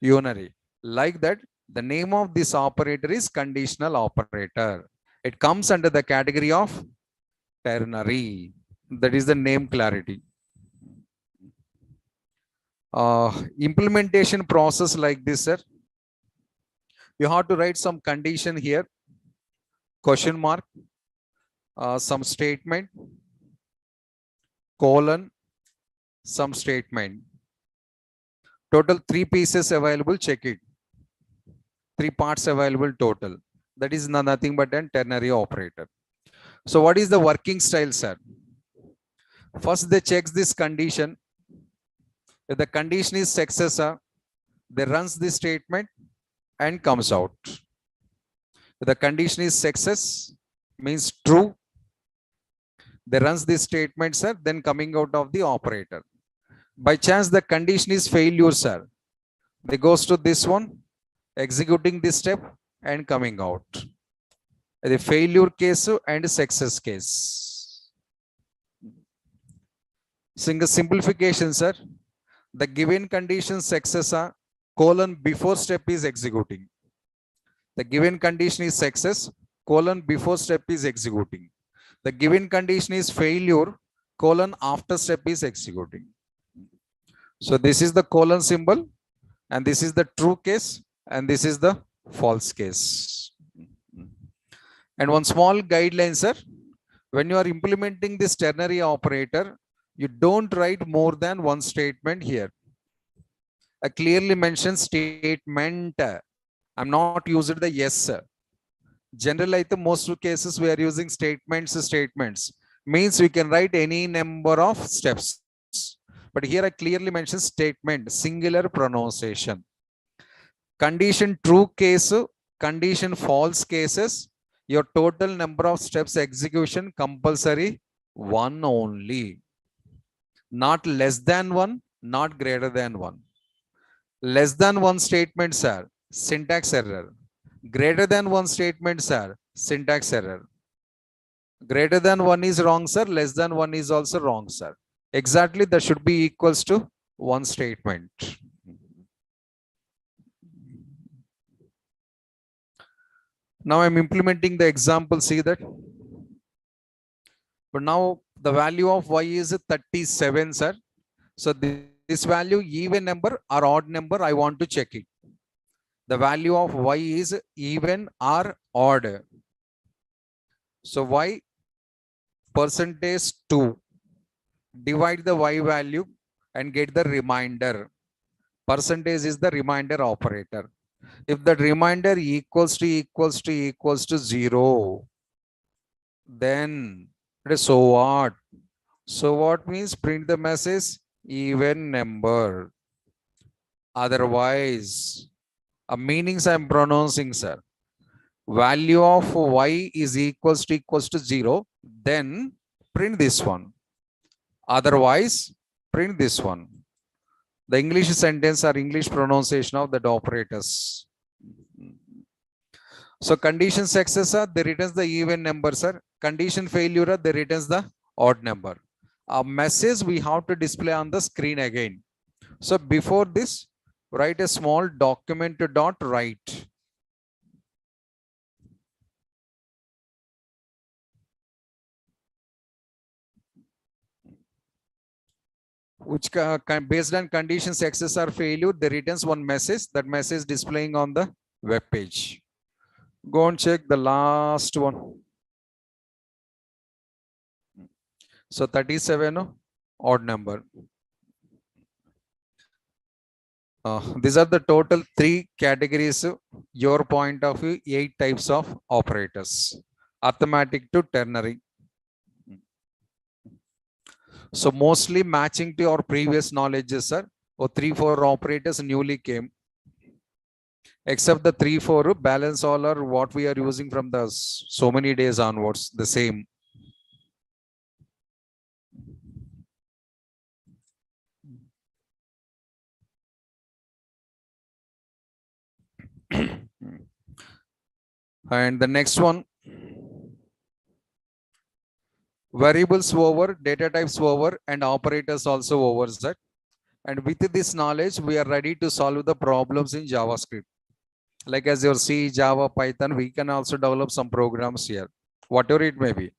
unary. Like that, the name of this operator is conditional operator. It comes under the category of ternary. That is the name clarity. Implementation process like this, sir. You have to write some condition here, question mark, some statement, colon, some statement. Total 3 pieces available, check it. 3 parts available total. That is nothing but a ternary operator. So what is the working style, sir? First, they check this condition. If the condition is successor, they runs this statement and comes out. If the condition is success, means true, they runs this statement, sir, then coming out of the operator. By chance, the condition is failure, sir. They goes to this one, executing this step and coming out. The failure case and success case. Single simplification, sir. The given condition successor, colon before step is executing. The given condition is success, colon before step is executing. The given condition is failure, colon after step is executing. So this is the colon symbol, and this is the true case, and this is the false case. And one small guideline, sir. When you are implementing this ternary operator, you don't write more than one statement here. I clearly mentioned statement. I'm not using the yes. Generally, most cases we are using statements. Means we can write any number of steps. But here I clearly mentioned statement, singular pronunciation. Condition true case, condition false cases, your total number of steps execution compulsory 1 only. Not less than 1, not greater than 1. Less than 1 statements are syntax error. Greater than 1 statements are syntax error. Greater than 1 is wrong, sir. Less than 1 is also wrong, sir. Exactly, that should be equals to 1 statement. Now I'm implementing the example. See that? But now the value of y is 37, sir. So this value, even number or odd number, I want to check it. The value of y is even or odd. So y percentage 2. Divide the y value and get the remainder. Percentage is the remainder operator. If the remainder equals to 0, then so what? So what means print the message even number. Otherwise, a meanings I'm pronouncing, sir. Value of y is equals to 0, then print this one. Otherwise, print this one. The English sentence or English pronunciation of that operators. So condition success, they returns the even number, sir. Condition failure, they returns the odd number. A message we have to display on the screen again. So before this, write a small document dot write. Which based on condition success or failure, they returns one message. That message displaying on the web page. Go and check the last one. So 37, odd number. These are the total 3 categories, your point of view, 8 types of operators. Arithmetic to ternary. So mostly matching to your previous knowledge, sir. Or 3-4 operators newly came. Except the 3-4 balance all are what we are using from the so many days onwards, the same. And the next one, variables over, data types over, and operators also over, sir. And with this knowledge, we are ready to solve the problems in JavaScript. Like as your C, Java, Python, we can also develop some programs here, whatever it may be.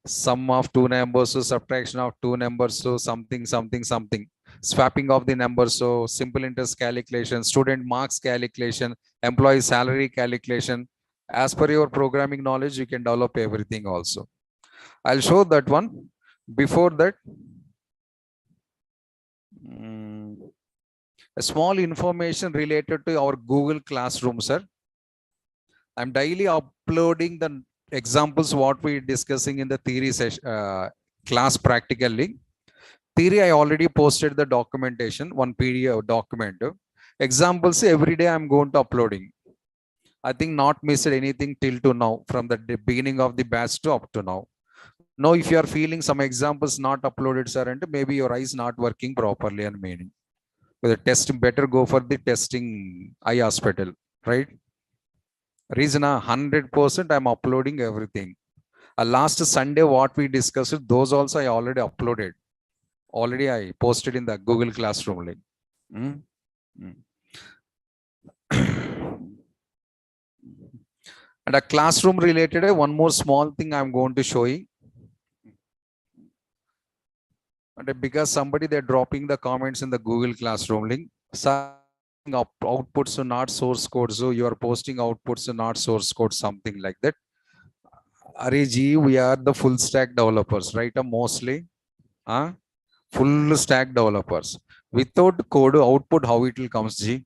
Sum of 2 numbers, so subtraction of 2 numbers, so something, swapping of the numbers, so simple interest calculation, student marks calculation, employee salary calculation. As per your programming knowledge, you can develop everything also. I'll show that one. Before that, a small information related to our Google Classroom, sir. I'm daily uploading the examples what we're discussing in the theory session, class practically. Theory, I already posted the documentation, one PDF document. Examples, every day I'm going to uploading. I think not missed anything till to now, from the beginning of the batch to up to now. Now, if you are feeling some examples not uploaded, sir, and maybe your eyes not working properly and meaning. With the test, better go for the testing eye hospital, right? Reason 100% I'm uploading everything. Last Sunday, what we discussed, those also I already uploaded. Already I posted in the Google Classroom link. And a classroom related, one more small thing I'm going to show you. And because somebody they're dropping the comments in the Google Classroom link, outputs are not source code, so you are posting outputs are not source code, something like that. Ariji, we are the full stack developers, right? Mostly, full stack developers. Without code output, how it will comes, G?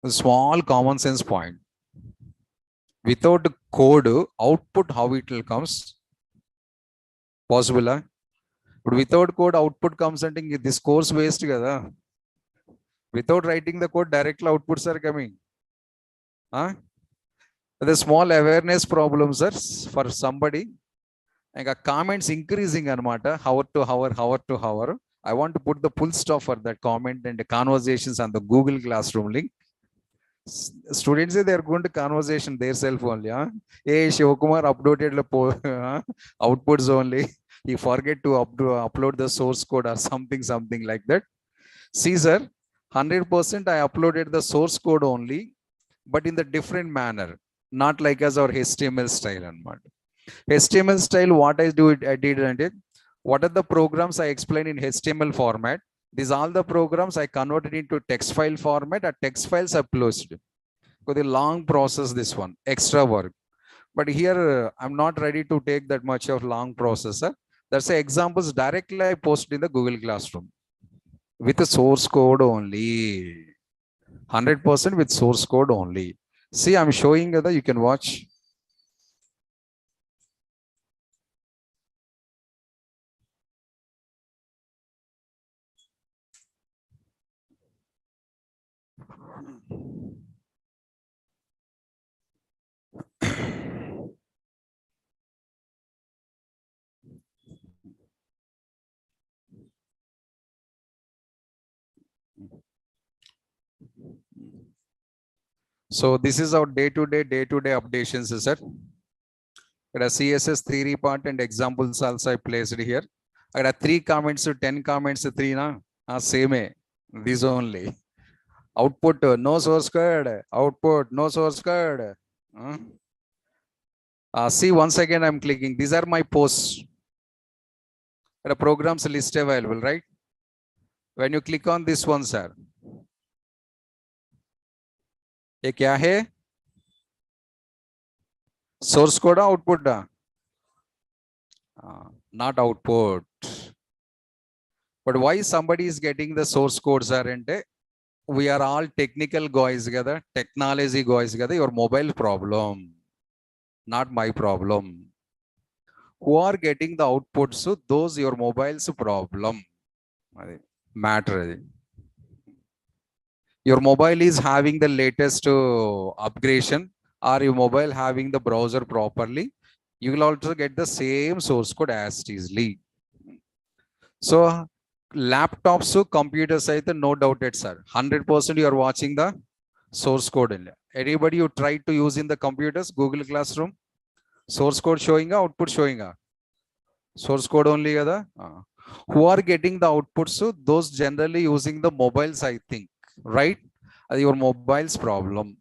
A small common sense point. Without code output, how it will comes? Possible, but without code output comes and this course waste together. Without writing the code, directly outputs are coming. The small awareness problems are for somebody. And comments increasing anamata, hour to hour. I want to put the full stop for that comment and the conversations on the Google Classroom link. Students say they are going to conversation their self only. Hey, Shivakumar uploaded the outputs only. He forget to upload the source code or something like that. See, sir, 100% I uploaded the source code only, but in the different manner, not like as our HTML style. HTML style, what I did and it. What are the programs I explained in HTML format? These all the programs I converted into text file format. A text files are closed. Because the long process, this one, extra work. But here I'm not ready to take that much of long processor. That's the examples directly I posted in the Google Classroom with the source code only. 100% with source code only. See, I'm showing that you can watch. So this is our day-to-day updations, sir. There CSS theory part and examples also I placed here. There 3 comments to 10 comments to 3 na same. These only. Output no source code. Output no source code. See, once again I'm clicking. These are my posts. There programs list available, right? When you click on this one, sir. ये क्या है? Source code output not output. But why somebody is getting the source codes are into? We are all technical guys together, technology guys together. Your mobile problem, not my problem. Who are getting the outputs? So those your mobile's problem. Matter. Your mobile is having the latest upgradation, or your mobile having the browser properly. You will also get the same source code as easily. So laptops, computers, no doubt it, sir. 100% you are watching the source code. Anybody you try to use in the computers, Google Classroom, source code showing, output showing, source code only. Who are getting the outputs? So those generally using the mobiles, I think, right? Your mobile's problem.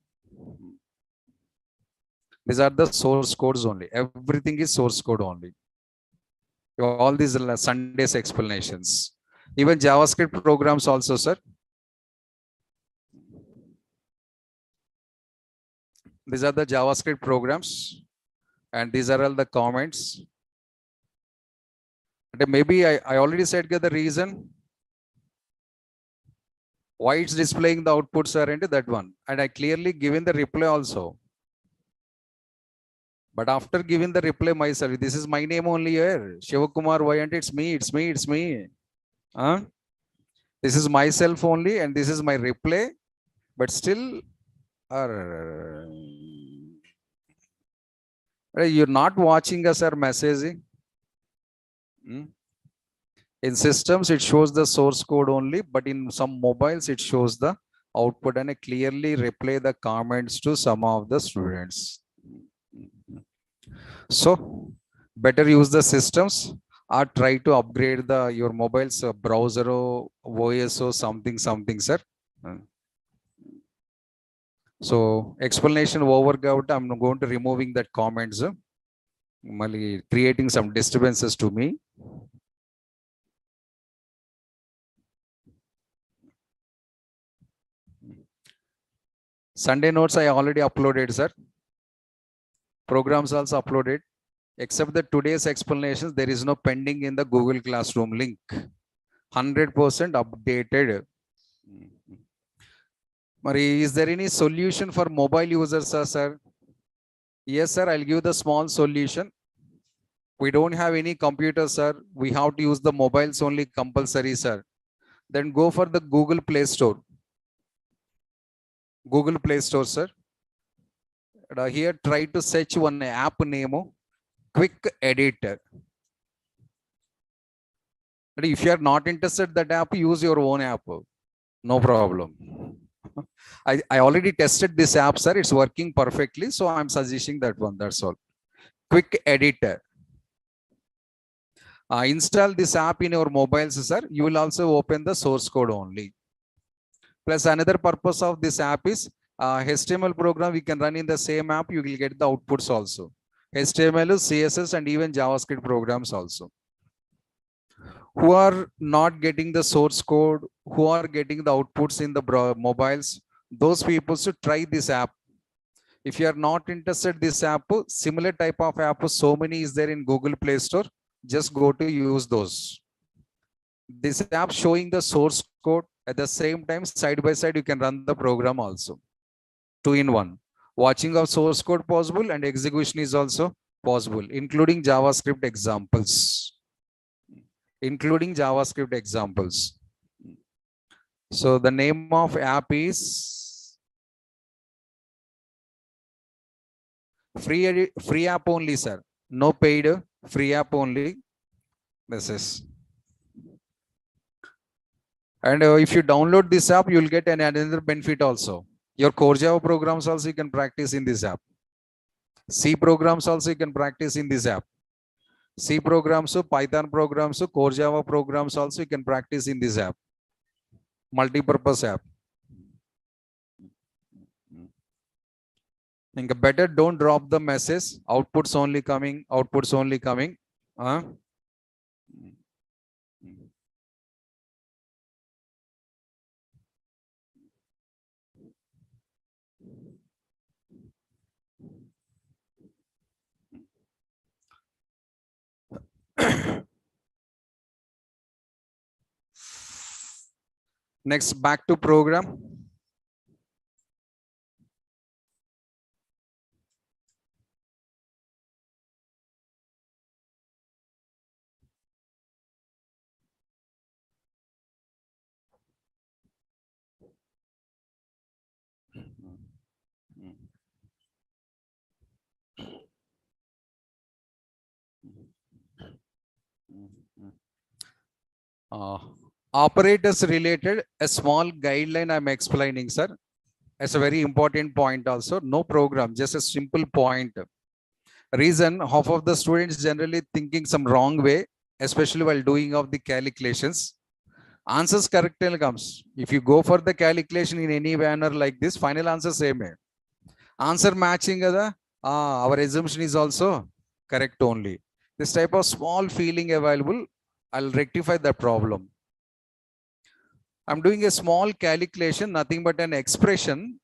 These are the source codes only. Everything is source code only. All these Sunday's explanations. Even JavaScript programs also, sir. These are the JavaScript programs. And these are all the comments. Maybe I already said the reason why it's displaying the outputs are into that one. And I clearly given the reply also. But after giving the reply myself, this is my name only here. Shivakumar, why? And it's me, it's me, it's me. Huh? This is myself only, and this is my reply. But still, you're not watching us or messaging. In systems, it shows the source code only, but in some mobiles, it shows the output, and I clearly reply the comments to some of the students. So better use the systems or try to upgrade the your mobile's browser or OS or something, sir. So explanation over. I'm going to removing that comments, creating some disturbances to me. Sunday notes I already uploaded, sir. Programs also uploaded. Except the today's explanations, there is no pending in the Google Classroom link. 100% updated. Mari, is there any solution for mobile users, sir? Yes, sir. I'll give the small solution. We don't have any computer, sir. We have to use the mobiles only compulsory, sir. Then go for the Google Play Store. Google Play Store, sir. Here, try to search one app name, Quick Editor. But if you are not interested in that app, use your own app. No problem. I already tested this app, sir. It's working perfectly. So I'm suggesting that one. That's all. Quick Editor. Install this app in your mobiles, sir. You will also open the source code only. Plus another purpose of this app is HTML program we can run in the same app. You will get the outputs also. HTML, CSS, and even JavaScript programs also. Who are not getting the source code, who are getting the outputs in the mobiles, those people should try this app. If you are not interested this app, similar type of app, so many is there in Google Play Store, just go to use those. This app showing the source code, at the same time side by side you can run the program also. 2-in-1. Watching of source code possible and execution is also possible, including JavaScript examples. So the name of app is free app only, sir. No paid, free app only. This is. And if you download this app, you will get another benefit also. Your core Java programs also you can practice in this app. C programs also you can practice in this app. C programs, Python programs, core Java programs also you can practice in this app. Multi-purpose app. Think better don't drop the message. Outputs only coming. Next, back to program. Operators related, a small guideline I'm explaining, sir. It's a very important point also. No program, just a simple point. Reason, half of the students generally thinking some wrong way, especially while doing of the calculations. Answers correctly comes. If you go for the calculation in any manner like this, final answer same. Answer matching, our assumption is also correct only. This type of small feeling available, I'll rectify the problem. I'm doing a small calculation, nothing but an expression.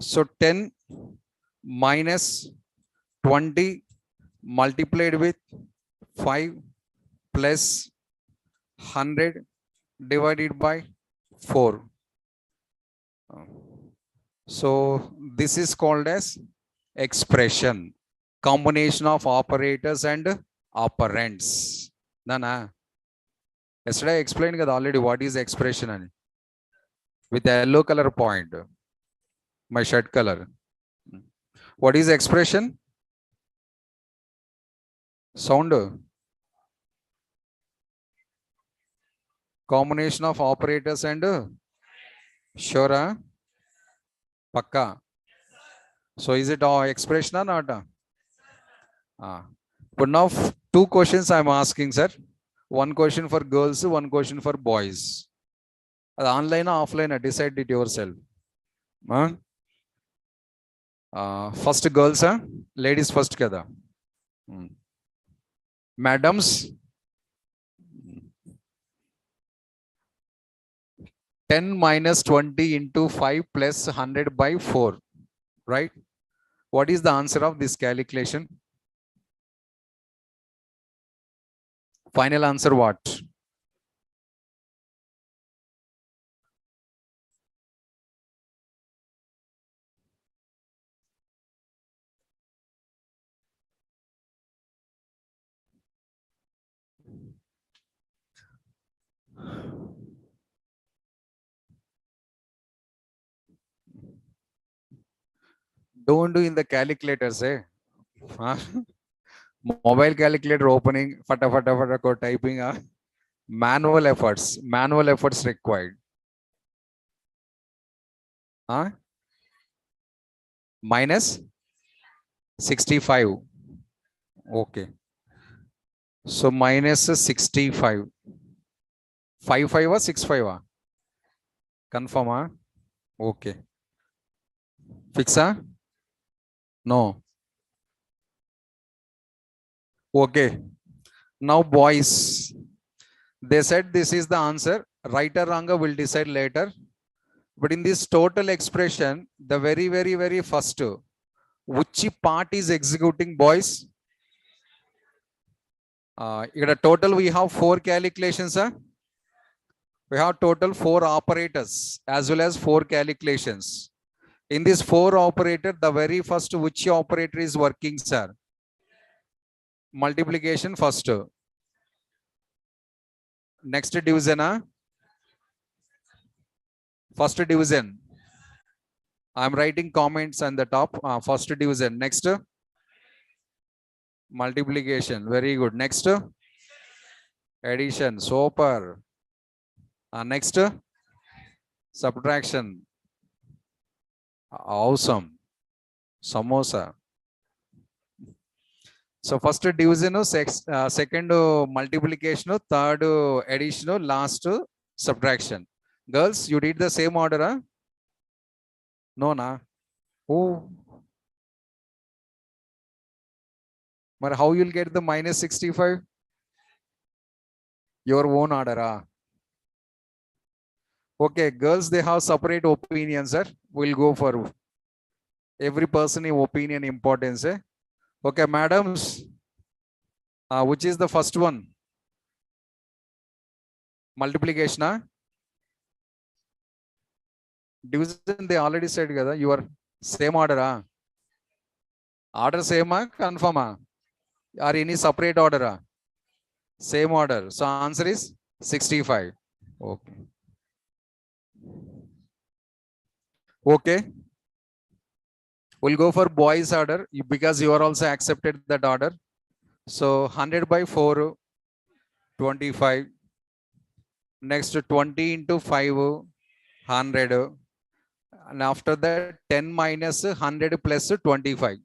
So 10 minus 20 multiplied with 5 plus 100 divided by 4. So this is called as expression, combination of operators and operands. Nana, yesterday I explained already what is expression and with a yellow color point, my shirt color. What is expression? Sound. Combination of operators and sure, pakka. So is it all expression or not? But now 2 questions I'm asking, sir. 1 question for girls, 1 question for boys. Online or offline, decide it yourself. First girls, ladies first kada. Madams, 10 minus 20 into 5 plus 100 by 4, right? What is the answer of this calculation? Final answer what? Don't do in the calculators, eh? Mobile calculator opening, fata typing, manual efforts required. Minus 65. Okay. So minus 65. 5 or 6 5? Confirm? Okay. Fixa? No. Okay. Now boys, they said this is the answer. Right or wrong will decide later. But in this total expression, the very first, which part is executing, boys? In a total we have 4 calculations. We have total 4 operators as well as 4 calculations. In this 4 operator, the very first which operator is working, sir? Multiplication first. Next division, first division. I'm writing comments on the top. First division. Next, multiplication. Very good. Next, addition. Super. Next, subtraction. Awesome. Samosa. So first division, second multiplication, third addition, last subtraction. Girls, you did the same order, huh? No, na. Oh, but how you'll get the minus 65? Your own order, huh? Okay, girls, they have separate opinions, sir. We'll go for every person in opinion importance. Okay, madams, which is the first one? Multiplication, huh? Division, they already said, you are same order, huh? Order same, confirm, or any separate order? Same order. So answer is 65. Okay. Okay. We'll go for boys order because you are also accepted that order. So 100 by 4, 25. Next 20 into 5, 100. And after that 10 minus 100 plus 25.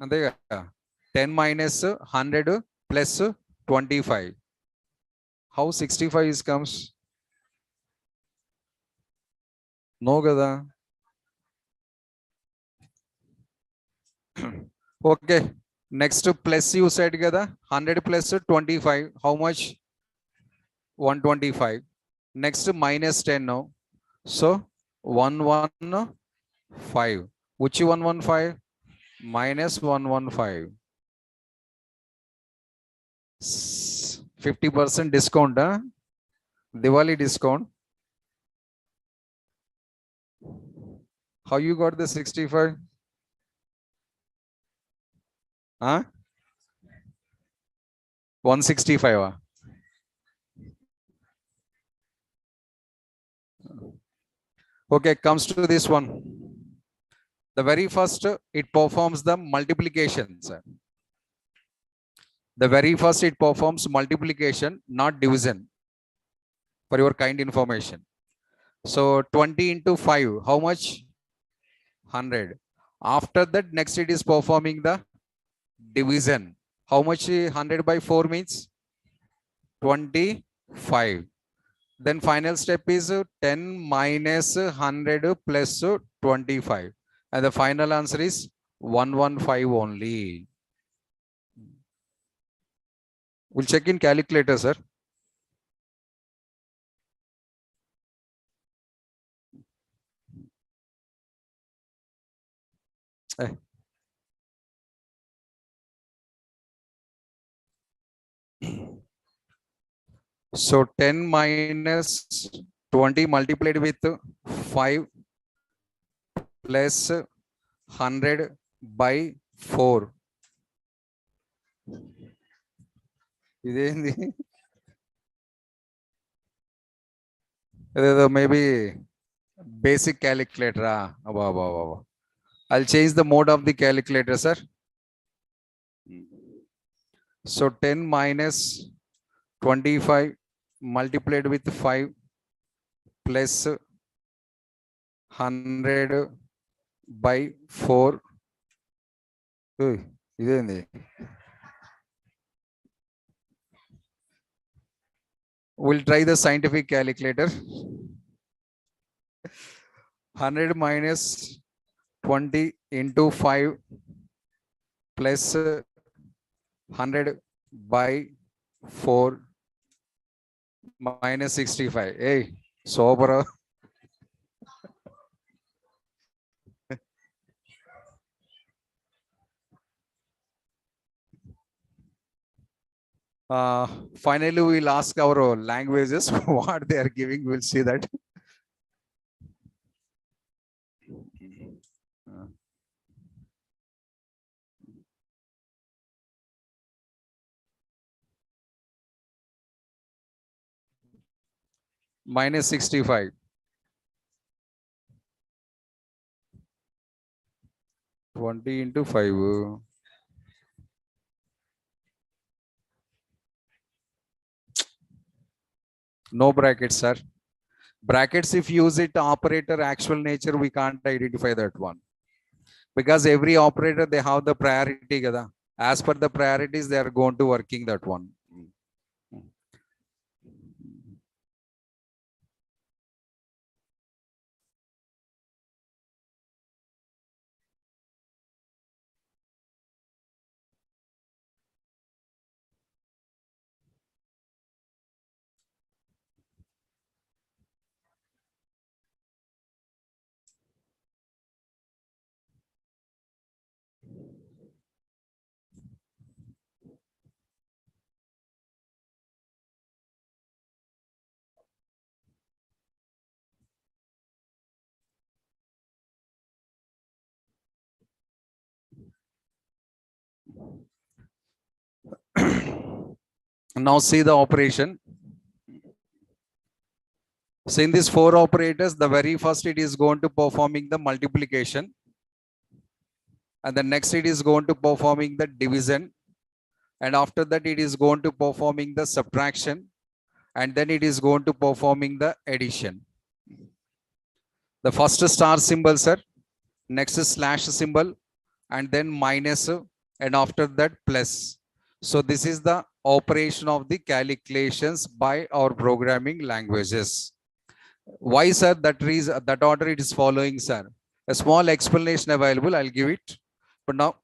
And there 10 minus 100 plus 25. How 65 is comes? No, gada. Okay. Next plus you said gada. 100 plus 25. How much? 125. Next minus 10 now. So 115. Which 115? Minus 115. 50% discount, Diwali discount. How you got the 65? Huh? 165. Okay, comes to this one. The very first, it performs the multiplication, sir. The very first, it performs multiplication, not division, for your kind information. So 20 into 5, how much? 100. After that, next it is performing the division. How much 100 by 4 means? 25. Then final step is 10 minus 100 plus 25. And the final answer is 115 only. We'll check in calculator, sir. So 10 minus 20 multiplied with 5 plus 100 by 4. Maybe basic calculator. I'll change the mode of the calculator, sir. So 10 minus 25 multiplied with 5 plus 100 by 4. We'll try the scientific calculator. 100 minus 20 into 5 plus 100 by 4 minus 65. Hey, sober. Finally, we'll ask our languages what they are giving. We'll see that. Minus 65. 20 into 5. No brackets, sir. Brackets, if you use it operator actual nature, we can't identify that one. Because every operator, they have the priority. As per the priorities, they are going to working that one. Now see the operation. So in these 4 operators, the very first it is going to performing the multiplication. And the next it is going to performing the division. And after that it is going to performing the subtraction. And then it is going to performing the addition. The first star symbol, sir. Next is slash symbol. And then minus. And after that plus. So this is the operation of the calculations by our programming languages. Why, sir? That order it is following, sir. A small explanation available. I'll give it. But now,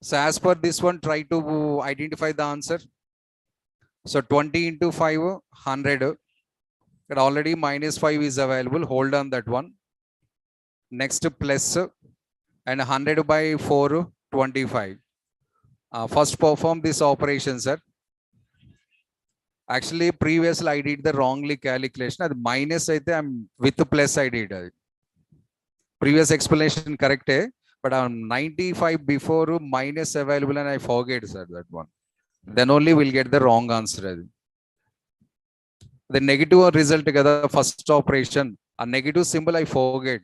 so as per this one, try to identify the answer. So 20 into 5, 100. But already minus 5 is available. Hold on that one. Next plus and 100 by 4, 25. First perform this operation, sir. Actually, previously I did the wrongly calculation. Minus I'm with the plus I did. Previous explanation correct, but on 95 before minus available and I forget, sir, that one. Then only we'll get the wrong answer. The negative result together first operation. A negative symbol I forget.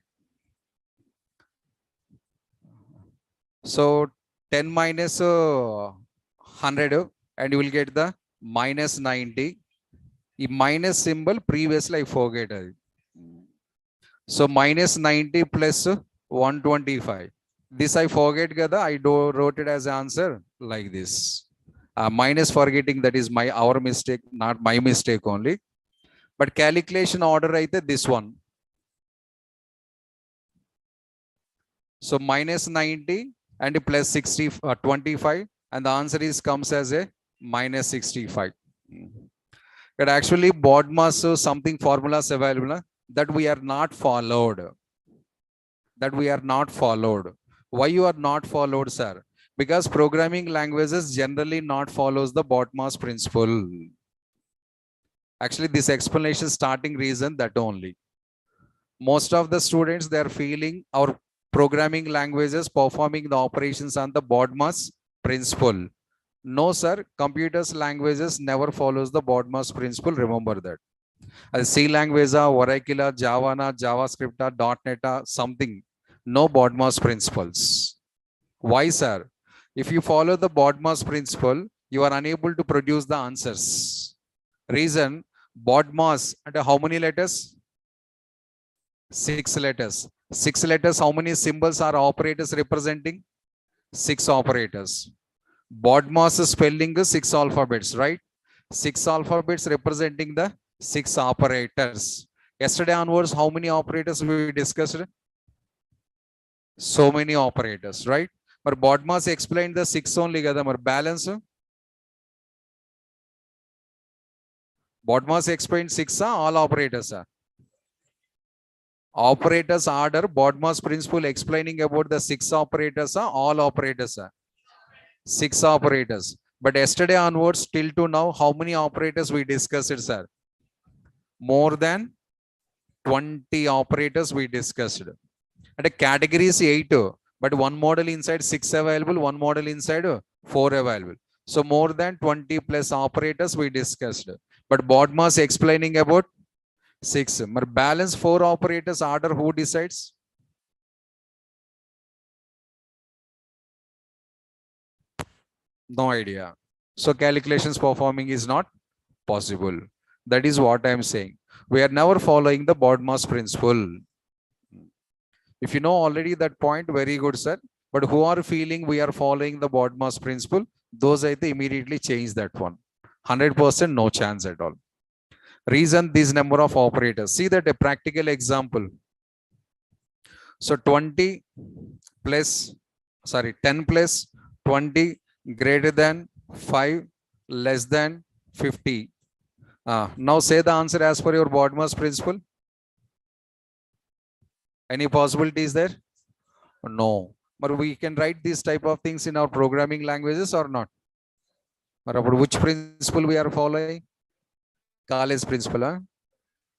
So 10 minus 100 and you will get the minus 90. The minus symbol previously I forget. So minus 90 plus 125. This I forget, I wrote it as answer like this. Minus forgetting, that is our mistake, not my mistake only. But calculation order aithe this one. So minus 90 and plus 25 and the answer is comes as a minus 65. But actually BODMAS something formulas available that we are not followed. Why you are not followed, sir? Because programming languages generally not follows the BODMAS principle. Actually, this explanation starting reason that only. Most of the students, they are feeling our programming languages performing the operations on the BODMAS principle. No, sir. Computers languages never follows the BODMAS principle. Remember that. C language, Oracle, Java, JavaScript, .NET, something. No BODMAS principles. Why, sir? If you follow the BODMAS principle, you are unable to produce the answers. Reason, BODMAS, and how many letters? 6 letters. 6 letters, how many symbols are operators representing? 6 operators. BODMAS spelling is 6 alphabets, right? 6 alphabets representing the 6 operators. Yesterday onwards, how many operators we discussed? So many operators, right? But BODMAS explained the 6 only kada, but balance. BODMAS explained 6 all operators. Operators order, BODMAS principle explaining about the 6 operators, all operators. 6 operators. But yesterday onwards, till to now, how many operators we discussed, sir? More than 20 operators we discussed. And a category is 8, but one model inside 6 available, one model inside 4 available. So more than 20 plus operators we discussed. But BODMAS explaining about 6. But balance 4 operators order who decides? No idea. So calculations performing is not possible. That is what I am saying. We are never following the BODMAS principle. If you know already that point, very good, sir. But who are feeling we are following the BODMAS principle, those I think immediately change that one. 100% no chance at all. Reason this number of operators. See that a practical example. So 20 plus, 10 plus 20 greater than 5 less than 50. Now say the answer as per your BODMAS principle. Any possibilities there? No. But we can write these type of things in our programming languages or not? Or about which principle we are following? College principle,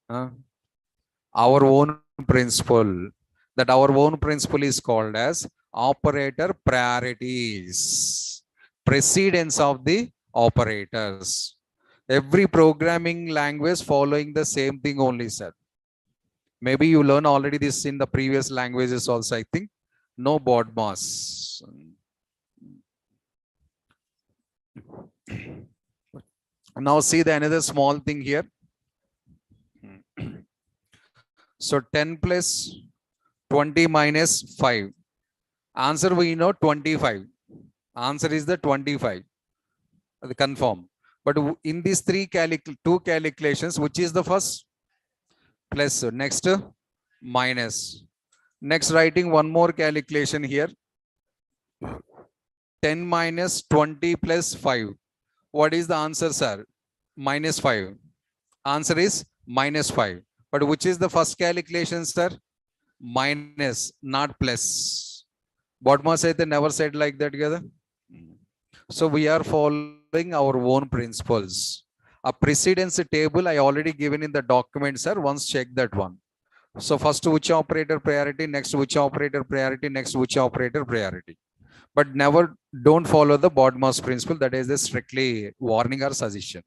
our own principle. That our own principle is called as operator priorities. Precedence of the operators. Every programming language following the same thing only, sir. Maybe you learn already this in the previous languages also, I think. No BODMAS. Now see the another small thing here. So 10 plus 20 minus 5. Answer we know 25. Answer is the 25. Confirm. But in these two calculations, which is the first? Plus. Next, minus. Next, writing one more calculation here. 10 minus 20 plus 5. What is the answer, sir? Minus 5. Answer is minus 5. But which is the first calculation, sir? Minus, not plus. BODMAS said they never said like that together. So we are following our own principles. A precedence table I already given in the document, sir. Once check that one. So first which operator priority, next which operator priority, next which operator priority. But never don't follow the BODMAS principle. That is a strictly warning or suggestion.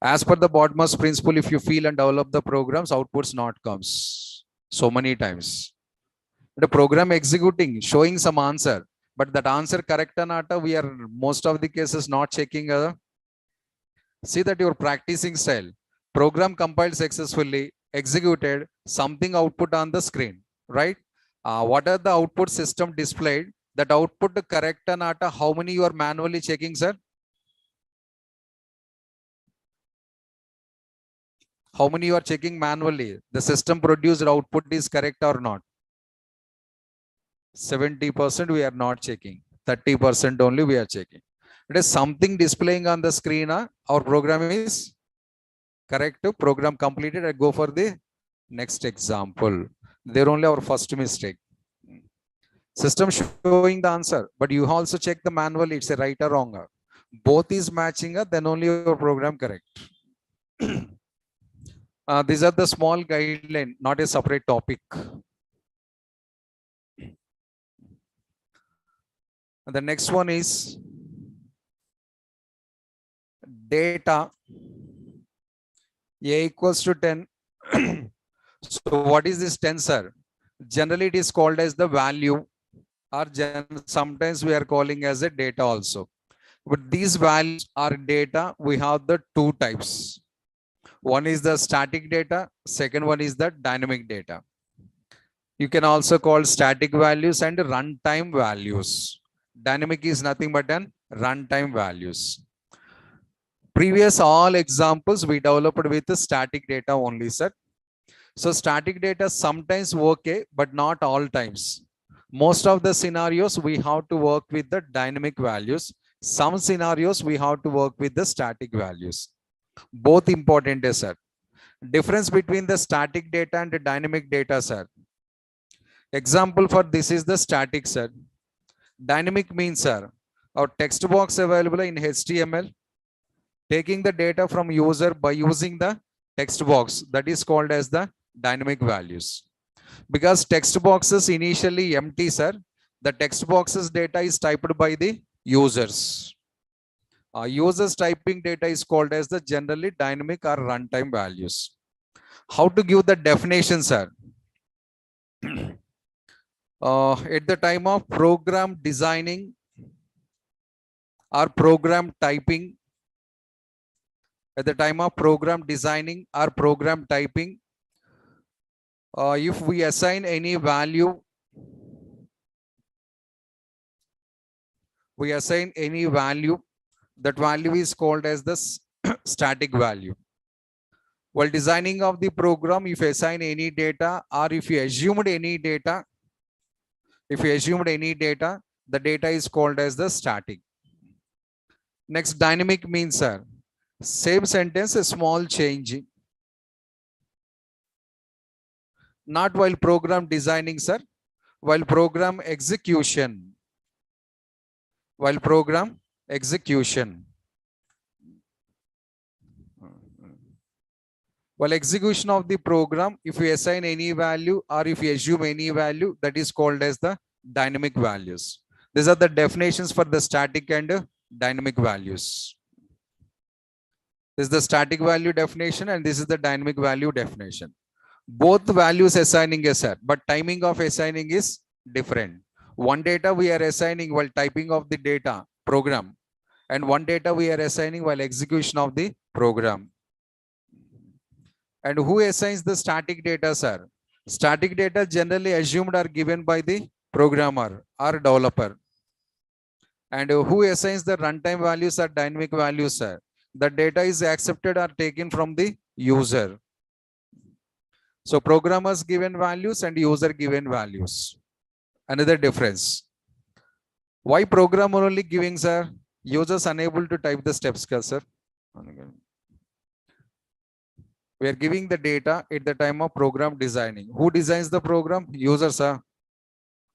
As per the BODMAS principle, if you feel and develop the programs, outputs not comes so many times. The program executing, showing some answer, but that answer correct or not, we are most of the cases not checking. See that your practicing style. Program compiled successfully, executed, something output on the screen, right? What are the output system displayed? That output correct or not, how many you are manually checking, sir? How many you are checking manually? The system produced output is correct or not? 70% we are not checking. 30% only we are checking. It is something displaying on the screen. Our program is correct. Program completed. I go for the next example. There only our first mistake. System showing the answer, but you also check the manual. It's a right or wrong. Both is matching. Then only your program correct. These are the small guideline, not a separate topic. The next one is data A equals to 10. So what is this 10, sir? Generally it is called as the value, or sometimes we are calling as a data also. But these values are data. We have the two types. One is the static data. Second one is the dynamic data. You can also call static values and runtime values. Dynamic is nothing but an runtime values. Previous all examples we developed with the static data only, sir. So static data sometimes okay, but not all times. Most of the scenarios we have to work with the dynamic values. Some scenarios we have to work with the static values. Both important, sir. Difference between the static data and the dynamic data, sir. Example for this is the static, sir. Dynamic means, sir, our text box available in HTML, taking the data from user by using the text box, that is called as the dynamic values. Because text boxes initially empty, sir, the text boxes data is typed by the users. Users typing data is called as the generally dynamic or runtime values. How to give the definition, sir? At the time of program designing or program typing, at the time of program designing or program typing, if we assign any value, that value is called as the static value. While designing of the program, if you assign any data or if you assumed any data, the data is called as the static. Next, dynamic means, sir, same sentence, a small change. Not while program designing, sir, while program execution. While program execution. While execution of the program, if we assign any value or if we assume any value, that is called as the dynamic values. These are the definitions for the static and dynamic values. This is the static value definition and this is the dynamic value definition. Both values assigning a set, but timing of assigning is different. One data we are assigning while typing of the data program, and one data we are assigning while execution of the program. And who assigns the static data, sir? Static data generally assumed are given by the programmer or developer. And who assigns the runtime values or dynamic values, sir? The data is accepted or taken from the user. So programmers given values and user given values. Another difference. Why programmer only giving, sir? Users unable to type the steps, sir. We are giving the data at the time of program designing. Who designs the program? Users, sir?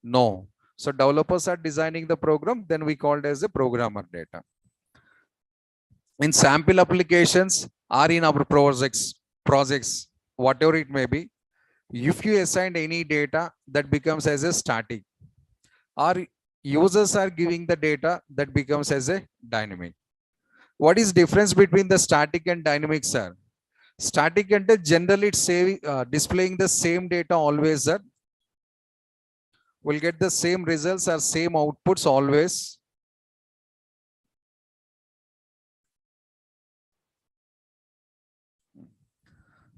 No. So developers are designing the program, then we called as a programmer data. In sample applications or in our projects, whatever it may be, if you assigned any data, that becomes as a static, or users are giving the data, that becomes as a dynamic. What is difference between the static and dynamic, sir? Static and generally it's displaying the same data always, sir. We'll get the same results or same outputs always.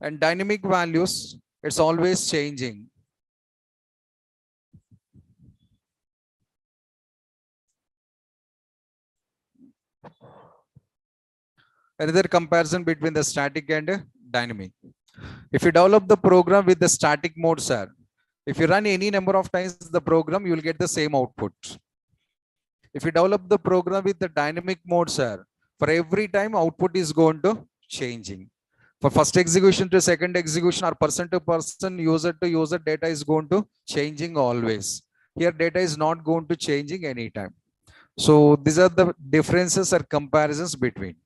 And dynamic values, it's always changing. Another comparison between the static and dynamic. If you develop the program with the static mode, sir, if you run any number of times the program, you will get the same output. If you develop the program with the dynamic mode, sir, for every time output is going to changing. For first execution to second execution or person to person, user to user, data is going to changing always. Here data is not going to changing anytime. So these are the differences or comparisons between.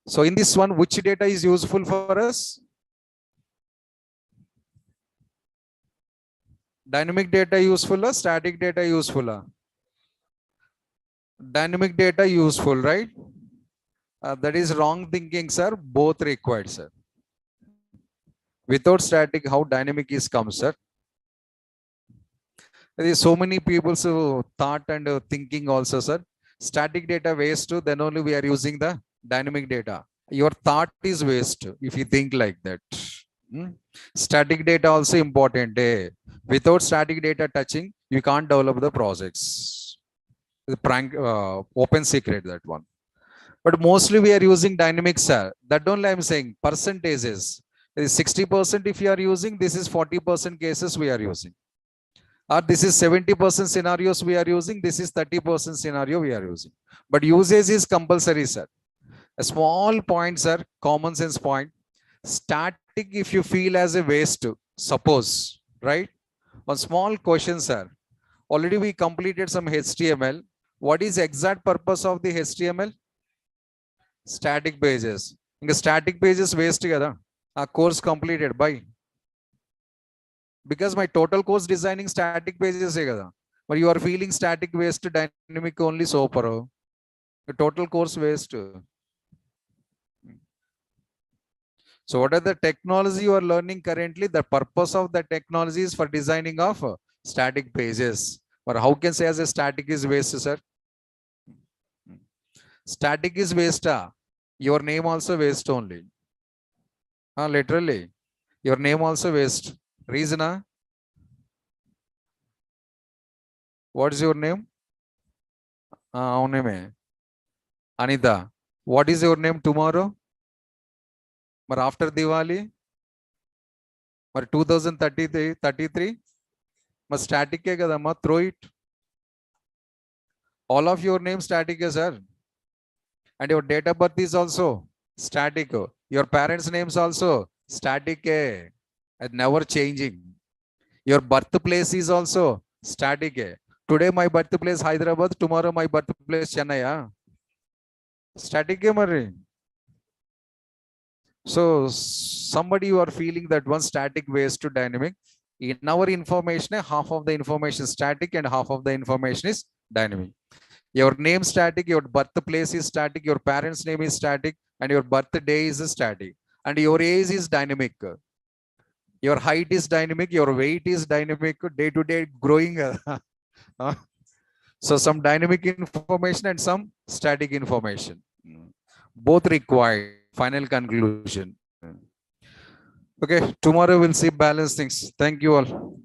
So in this one, which data is useful for us? Dynamic data useful or static data useful? Dynamic data useful, right? That is wrong thinking, sir. Both required, sir. Without static, how dynamic is come, sir? There is so many people who thought and thinking also, sir. Static data waste, then only we are using the dynamic data. Your thought is waste if you think like that. Static data also important. Without static data touching, you can't develop the projects. The prank, open secret, that one. But mostly we are using dynamics, sir. That only I'm saying percentages. It is 60% if you are using, this is 40% cases we are using. Or this is 70% scenarios we are using, this is 30% scenario we are using. But usage is compulsory, sir. A small point, sir, common sense point. Static, if you feel as a waste, suppose, right? One small question, sir. Already we completed some HTML. What is exact purpose of the HTML? Static pages. In the static pages waste together. A course completed by. Because my total course designing static pages together. But you are feeling static waste dynamic only so far. The total course waste. So what are the technology you are learning currently? The purpose of the technology is for designing of static pages. Or how can say as a static is waste, sir? Static is waste. Your name also waste only. Literally. Your name also waste. Reason? What is your name? Name. Anita. What is your name tomorrow? But after Diwali? But 2033? But static ke kada, ma throw it. All of your name static, sir. And your date of birth is also static. Your parents' names also static, and never changing. Your birthplace is also static. Today my birthplace Hyderabad, tomorrow my birthplace Chennai. Static, Mari. So somebody you are feeling that one static ways to dynamic. In our information, half of the information is static and half of the information is dynamic. Your name static, your birthplace is static, your parents' name is static, and your birthday is static. And your age is dynamic. Your height is dynamic, your weight is dynamic, day to day growing. So some dynamic information and some static information. Both required. Final conclusion. Okay, tomorrow we'll see balance things. Thank you all.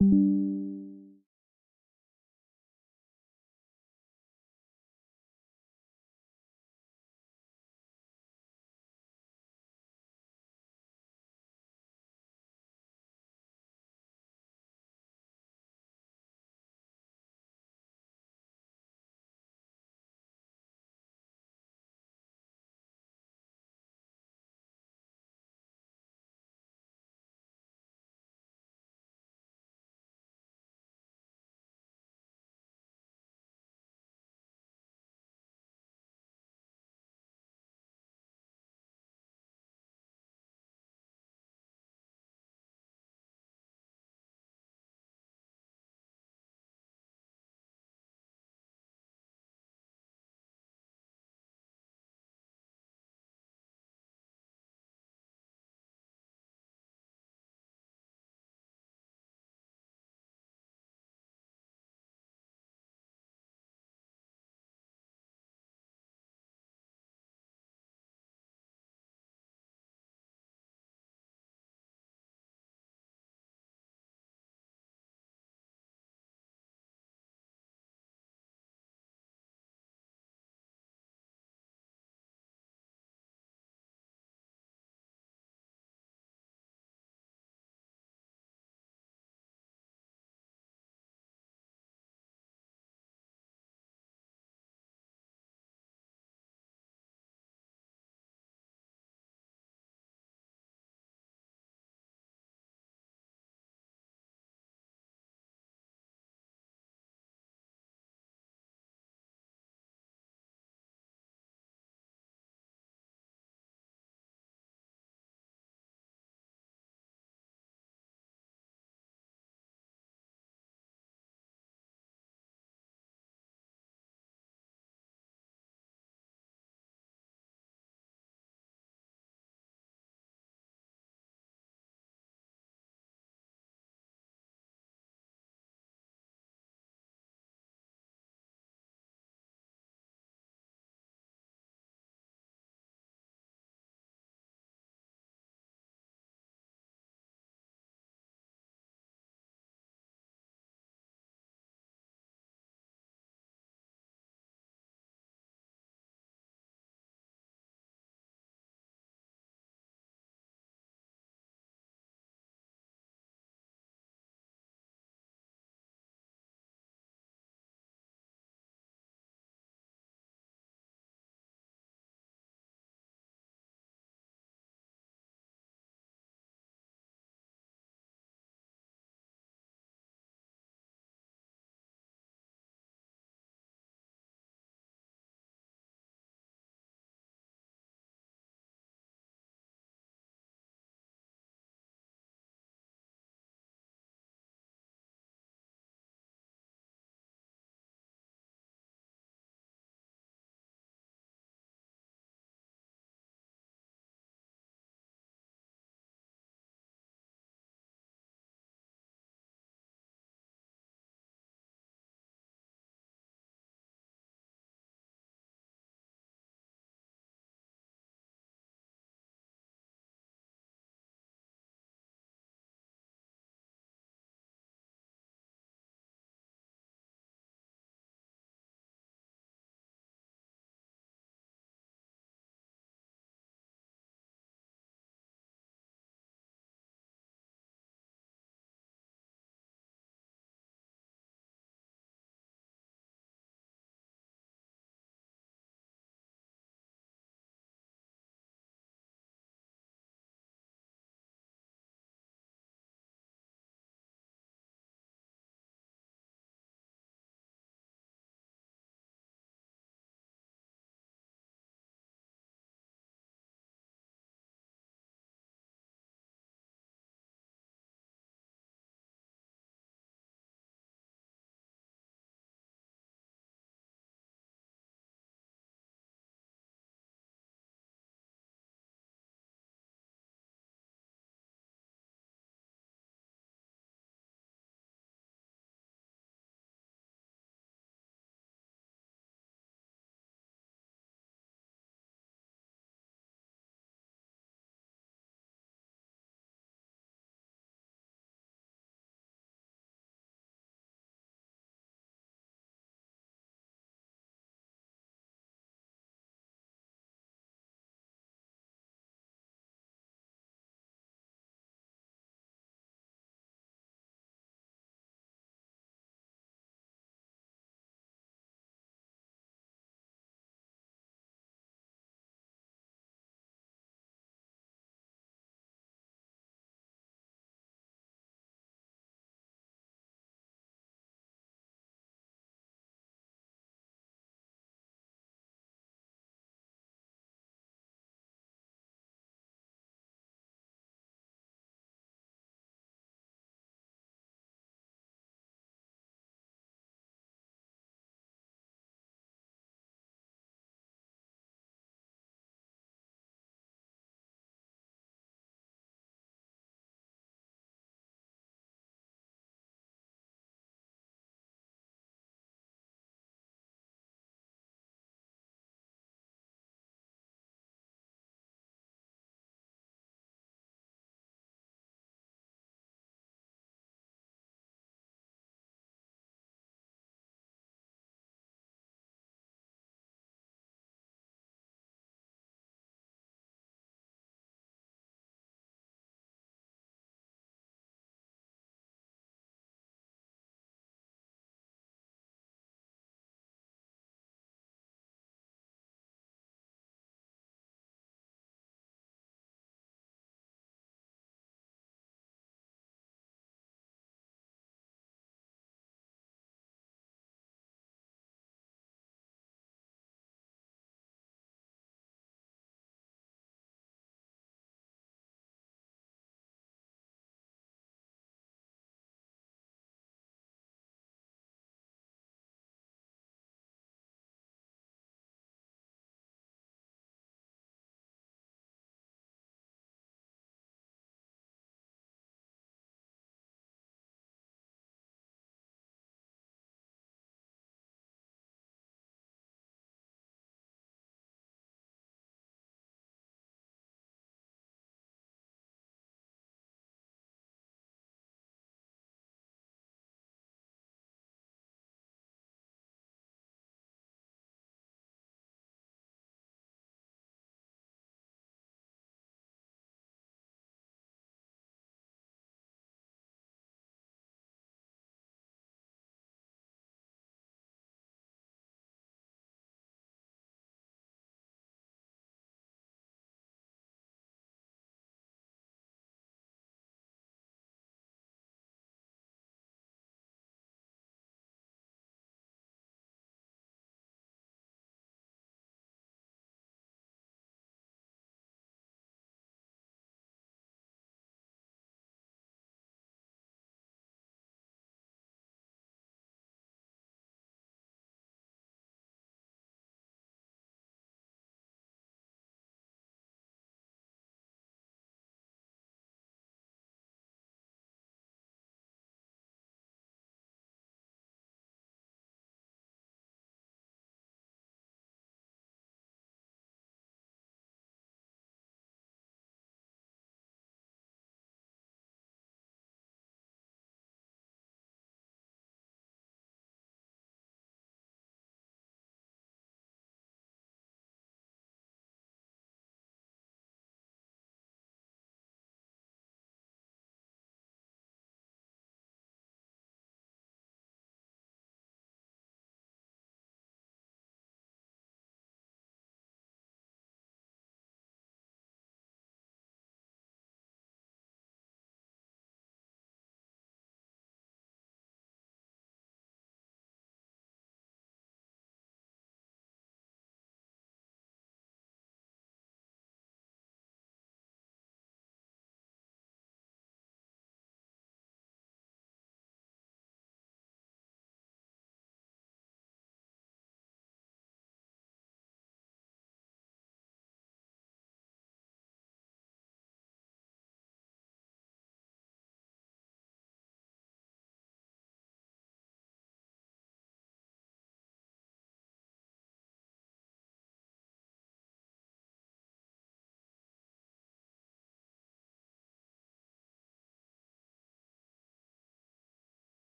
you.